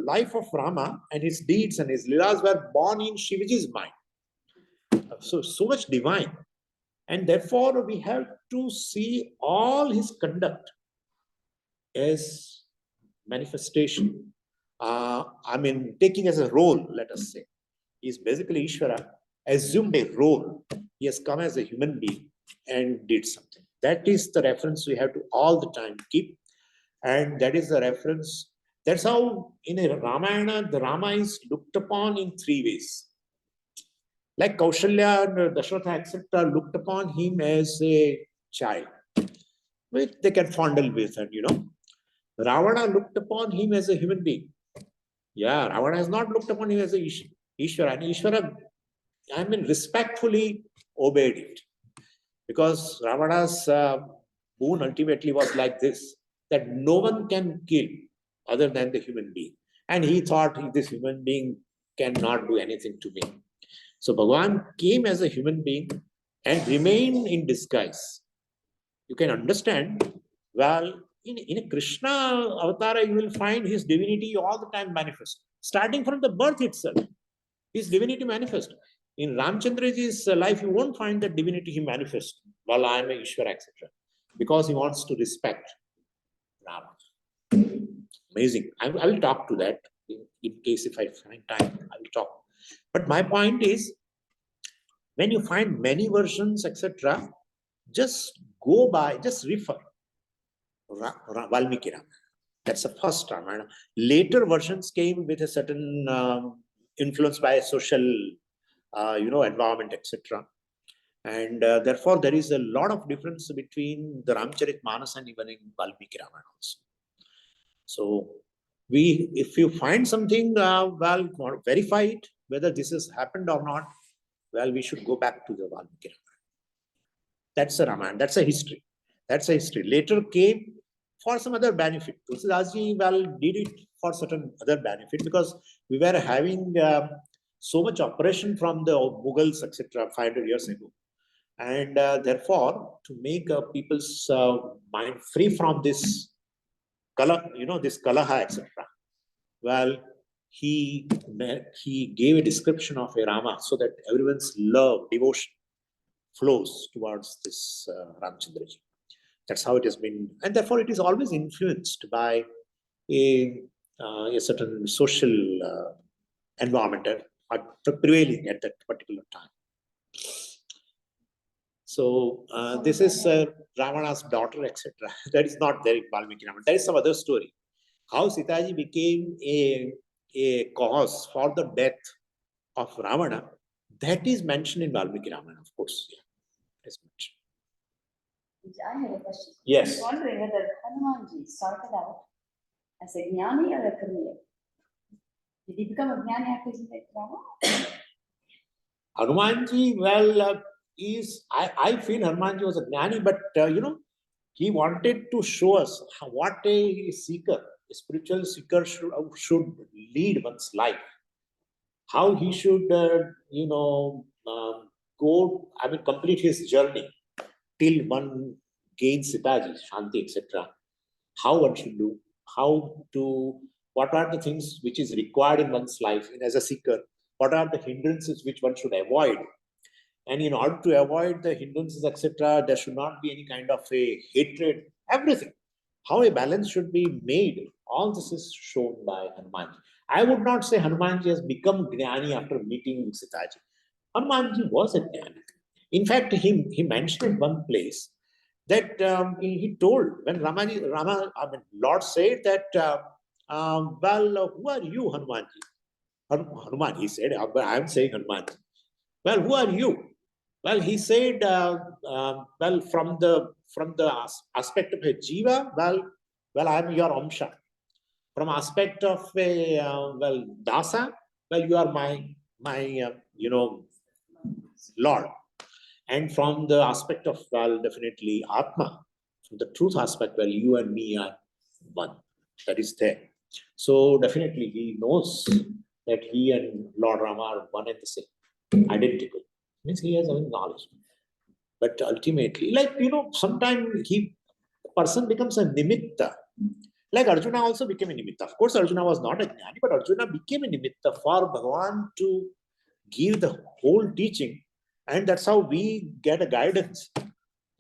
life of Rama and his deeds and his Leelas were born in Shivaji's mind. So much divine. And therefore, we have to see all his conduct as manifestation. Taking as a role, let us say. He is basically Ishvara, assumed a role. He has come as a human being and did something. That is the reference we have to all the time keep. And that is the reference. That's how in a Ramayana, the Rama is looked upon in three ways. Like Kaushalya and Dasharatha, etc., looked upon him as a child, which they can fondle with, and Ravana looked upon him as a human being. Yeah, Ravana has not looked upon him as a Ishvara. And Ishvara, respectfully obeyed it. Because Ravana's boon ultimately was like this, that no one can kill other than the human being. And he thought this human being cannot do anything to me. So Bhagavan came as a human being and remained in disguise. You can understand, well, in a Krishna avatar, you will find his divinity all the time manifest. Starting from the birth itself, his divinity manifest. In Ramchandraji's life, you won't find that divinity he manifests. Well, I am a Ishvara, etc. Because he wants to respect Rama. Amazing. I will talk to that in case if I find time, I will talk. But my point is, when you find many versions, etc., just go by, just refer Valmiki Ramayana. That's the first Ramayana. Later versions came with a certain influence by social, environment, etc. And therefore, there is a lot of difference between the Ramcharitmanas and even in Valmiki Ramayana also. So, if you find something, verify it, whether this has happened or not. Well, we should go back to the Valmiki Ramayana. That's a Ramayana. That's a history. That's a history. Later came for some other benefit. Tulsidas ji, did it for certain other benefit because we were having so much oppression from the Mughals, etc., 500 years ago. And therefore, to make people's mind free from this this kalaha, etc. Well, he gave a description of a Rama so that everyone's love, devotion flows towards this Ramchandraji. That's how it has been. And therefore, it is always influenced by a certain social environment prevailing at that particular time. So this is Ravana's daughter, etc. That is not there in Valmiki Ramayana. That is some other story. How Sitaji became a cause for the death of Ravana, that is mentioned in Valmiki Ramayana, of course. Yeah, it is mentioned. I have a question. Yes. I'm wondering whether Hanumanji started out as a jnani or a kamir. Did he become a jnani after he met Rama? Hanumanji, well, I feel Hanumanji was a jnani, but he wanted to show us what a seeker, a spiritual seeker should lead one's life. How he should, complete his journey till one gains Sitaji, Shanti, etc. How one should do, what are the things which is required in one's life as a seeker, what are the hindrances which one should avoid. And in order to avoid the hindrances, etc., there should not be any kind of a hatred, everything. How a balance should be made, all this is shown by Hanumanji. I would not say Hanumanji has become Jnani after meeting Sitaji. Hanumanji was a Jnani. In fact, he mentioned in one place that he told when Lord said that, who are you, Hanumanji? Hanuman, he said, I am saying Hanumanji. Well, who are you? Well, he said, from the aspect of a jiva, well, I am your amsha. From aspect of a dasa, well, you are my Lord. And from the aspect of, definitely Atma, from the truth aspect, you and me are one. That is there. So definitely he knows that he and Lord Rama are one and the same, identical. Means he has own knowledge. But ultimately, sometimes person becomes a nimitta. Like Arjuna also became a nimitta. Of course, Arjuna was not a jnani, but Arjuna became a nimitta for Bhagavan to give the whole teaching. And that's how we get a guidance.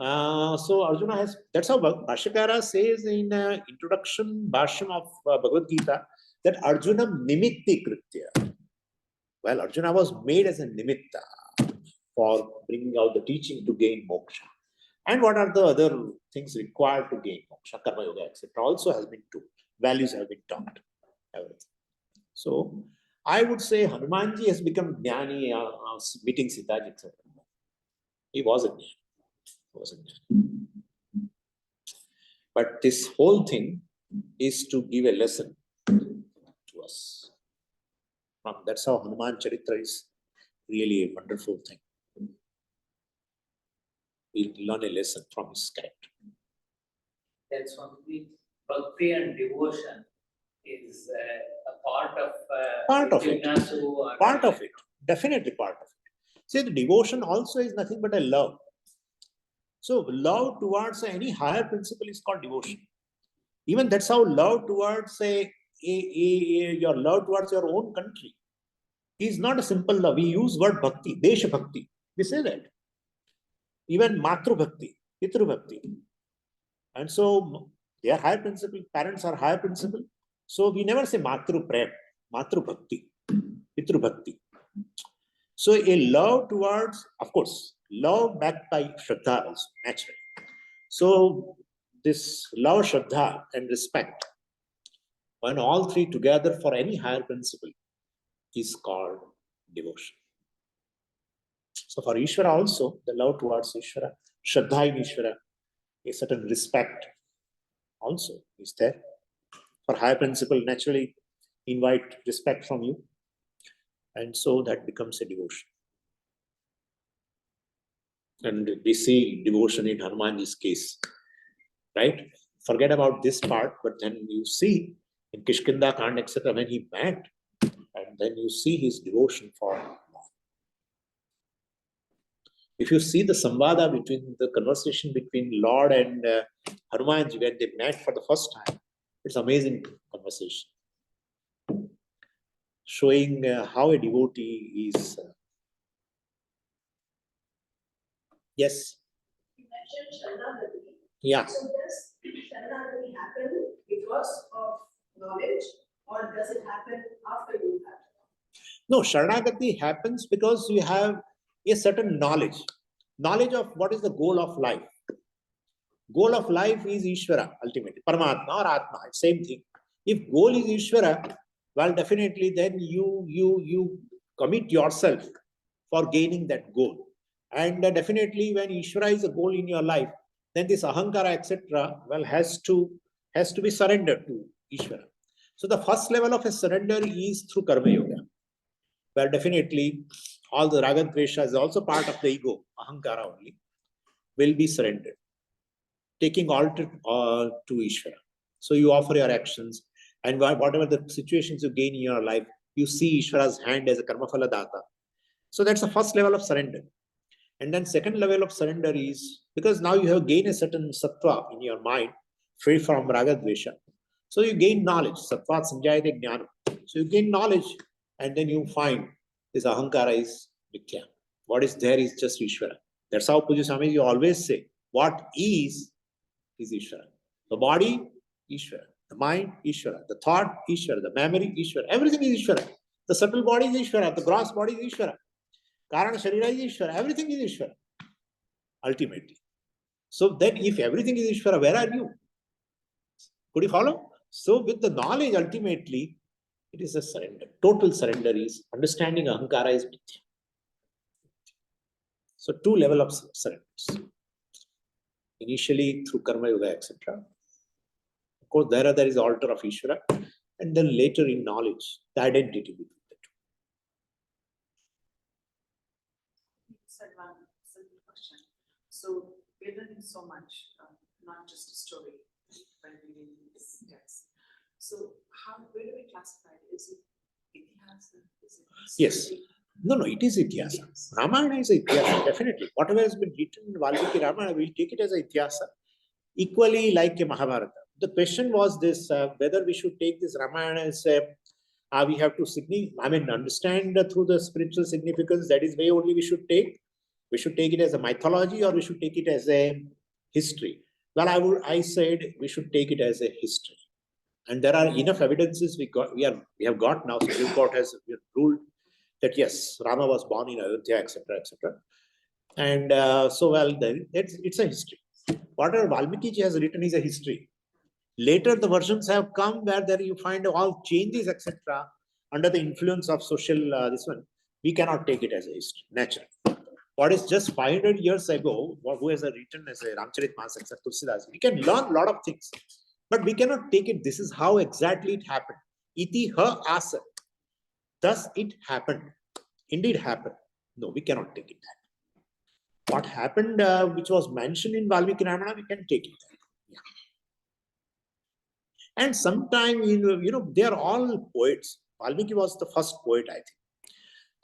So Arjuna has, that's how Bhashyakara says in introduction Bhashyam of Bhagavad Gita, that Arjuna nimitti kritya. Well, Arjuna was made as a nimitta for bringing out the teaching to gain moksha. And what are the other things required to gain moksha, karma yoga, etc. also has been taught. Values have been taught. Everything. So I would say Hanumanji has become jnani meeting Sitaji, etc. He was a jnani. But this whole thing is to give a lesson to us. That's how Hanuman Charitra is really a wonderful thing. We learn a lesson from his character. That's only bhakti and devotion is a part of it. Part of it. Definitely part of it. See, the devotion also is nothing but a love. So love towards any higher principle is called devotion. Even that's how love towards your love towards your own country is not a simple love. We use word bhakti, desha bhakti. We say that. Even matru bhakti, pitru bhakti. And so they are higher principle, parents are higher principle. So we never say matru prem, matru bhakti, pitru bhakti. So a love towards, of course, love backed by shraddha also, naturally. So this love, shraddha and respect, when all three together for any higher principle, is called devotion. So for Ishvara also, the love towards Ishvara, shraddha in Ishvara, a certain respect also is there. For higher principle, naturally invite respect from you. And so that becomes a devotion. And we see devotion in Hanumanji's case, right? Forget about this part, but then you see in Kishkinda Kand, etc., when he met, and then you see his devotion for Lord. If you see the samvada between the conversation between Lord and Hanumanji when they met for the first time, it's amazing conversation. Showing how a devotee is. Yes. You mentioned Sharanagati. Yeah. So does Sharanagati happen because of knowledge, or does it happen after you have? No, Sharanagati happens because you have a certain knowledge. Knowledge of what is the goal of life. Goal of life is Ishvara, ultimately. Paramatma or Atma, same thing. If goal is Ishvara, well, definitely then you commit yourself for gaining that goal. And definitely when Ishvara is a goal in your life, then this ahankara, etc., well, has to be surrendered to Ishvara. So the first level of a surrender is through karma yoga, where definitely all the raga dvesha is also part of the ego, ahankara only, will be surrendered, taking all to Ishvara. So you offer your actions, and whatever the situations you gain in your life, you see Ishvara's hand as a karma phala data. So that's the first level of surrender. And then second level of surrender is, because now you have gained a certain sattva in your mind, free from raga dvesha. So you gain knowledge, sattva sanjayate jnana. So you gain knowledge, and then you find this ahankara is mithya. What is there is just Ishvara. That's how Puja Swamiji always say, what is Ishvara. The body, Ishvara. The mind, Ishvara. The thought, Ishvara. The memory, Ishvara. Everything is Ishvara. The subtle body is Ishvara. The gross body is Ishvara. Karana Sharira is Ishvara. Everything is Ishvara. Ultimately. So then if everything is Ishvara, where are you? Could you follow? So with the knowledge, ultimately, it is a surrender. Total surrender is understanding ahankara is mithya. So two level of surrenders. Initially through karma yoga, etc. Of course, there is altar of Ishvara, and then later in knowledge, the identity between the two. Sir, one simple question. So we're learning so much, not just a story, by reading this text. So where do we classify it? Is it itihasa? Is it Yes. history? No, it is Ityasa. Ramayana is Ityasa, definitely. Whatever has been written in Valmiki Ramayana, we'll take it as Ityasa. Equally like a Mahabharata. The question was this, whether we should take this Ramayana as we have to understand through the spiritual significance. That is way only we should take. We should take it as a mythology, or we should take it as a history. Well, I said we should take it as a history. And there are enough evidences we have got now. Supreme Court has ruled that yes, Rama was born in Ayodhya, etc., etc. And then it's a history. Whatever Valmiki has written is a history. Later, the versions have come where there you find all changes, etc. Under the influence of social this one, we cannot take it as a history, natural. What is just 500 years ago, who has written as a Ramcharitmanas, etc., Tulsidas, we can learn a lot of things, but we cannot take it. This is how exactly it happened. Iti ha asa. Thus it happened. Indeed happened. No, we cannot take it that. What happened, which was mentioned in Valmiki Ramayana, we can take it. Yeah. And sometimes, they are all poets. Valmiki was the first poet, I think.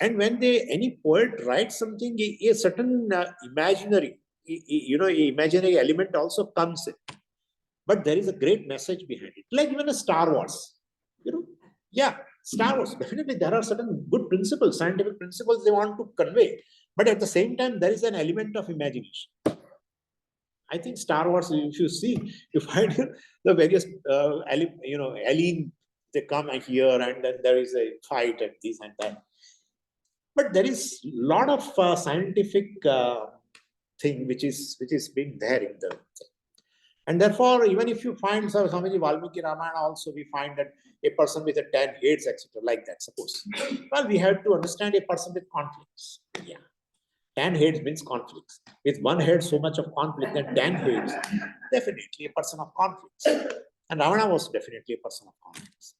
And when any poet writes something, a certain imaginary element also comes in. But there is a great message behind it. Like even a Star Wars, Star Wars, definitely there are certain good principles, scientific principles they want to convey. But at the same time, there is an element of imagination. I think Star Wars, if you see, you find the various, alien, they come here and then there is a fight and this and that. But there is a lot of scientific thing which is being there in the thing. And therefore, even if you find Swamiji Valmiki Ramayana, also we find that a person with 10 heads, etc., like that, suppose. Well, we have to understand a person with conflicts. Yeah. 10 heads means conflicts. With one head, so much of conflict, then 10 heads, definitely a person of conflicts. And Ravana was definitely a person of conflicts.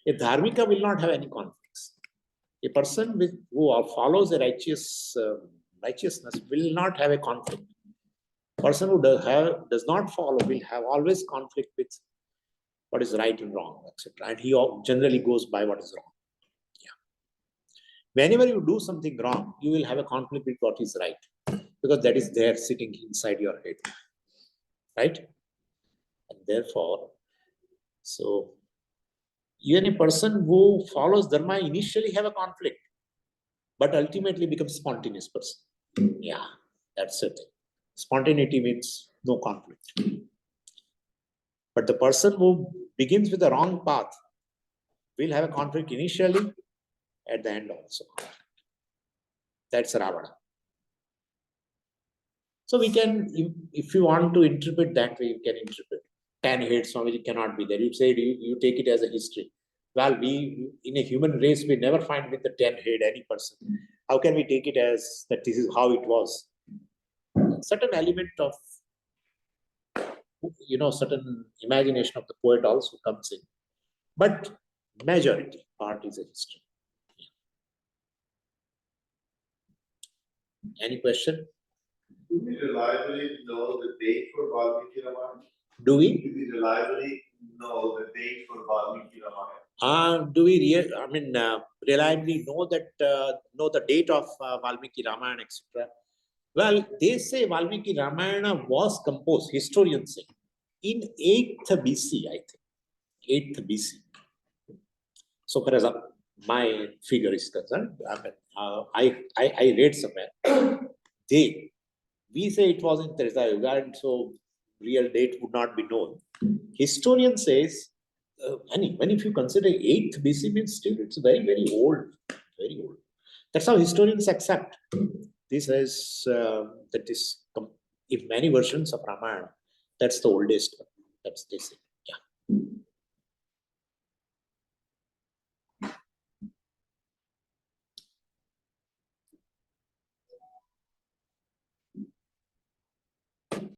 A Dharmika will not have any conflicts. A person who follows a righteousness will not have a conflict. Person who does not follow will have always conflict with what is right and wrong, etc. And he generally goes by what is wrong. Whenever you do something wrong, you will have a conflict with what is right, because that is there sitting inside your head, right? And therefore, so even a person who follows dharma initially have a conflict, but ultimately becomes spontaneous person. Yeah, that's it. Spontaneity means no conflict. But the person who begins with the wrong path will have a conflict initially, at the end also. That's Ravana. So we can, if you want to interpret that way, you can interpret. 10 heads, Swamiji cannot be there. You say you take it as a history. Well, we in a human race, we never find with the 10 head any person. How can we take it as that this is how it was? certain element of, certain imagination of the poet also comes in. But majority part is a history. Any question? Do we reliably know the date for Valmiki Ramayana? Do we? Do we reliably know the date for Valmiki Ramayana? Do we reliably know the date of Valmiki Ramayana, etc.? Well, they say Valmiki Ramayana was composed, historians say, in 8th BC, I think. 8th BC. So far as my figure is concerned, I read somewhere. We say it was in Treta Yuga, and so real date would not be known. Historian says, and if you consider 8th BC means still it's very, very old, very old. That's how historians accept. This is, in many versions of Ramayana, that's the oldest one. That's they say, yeah.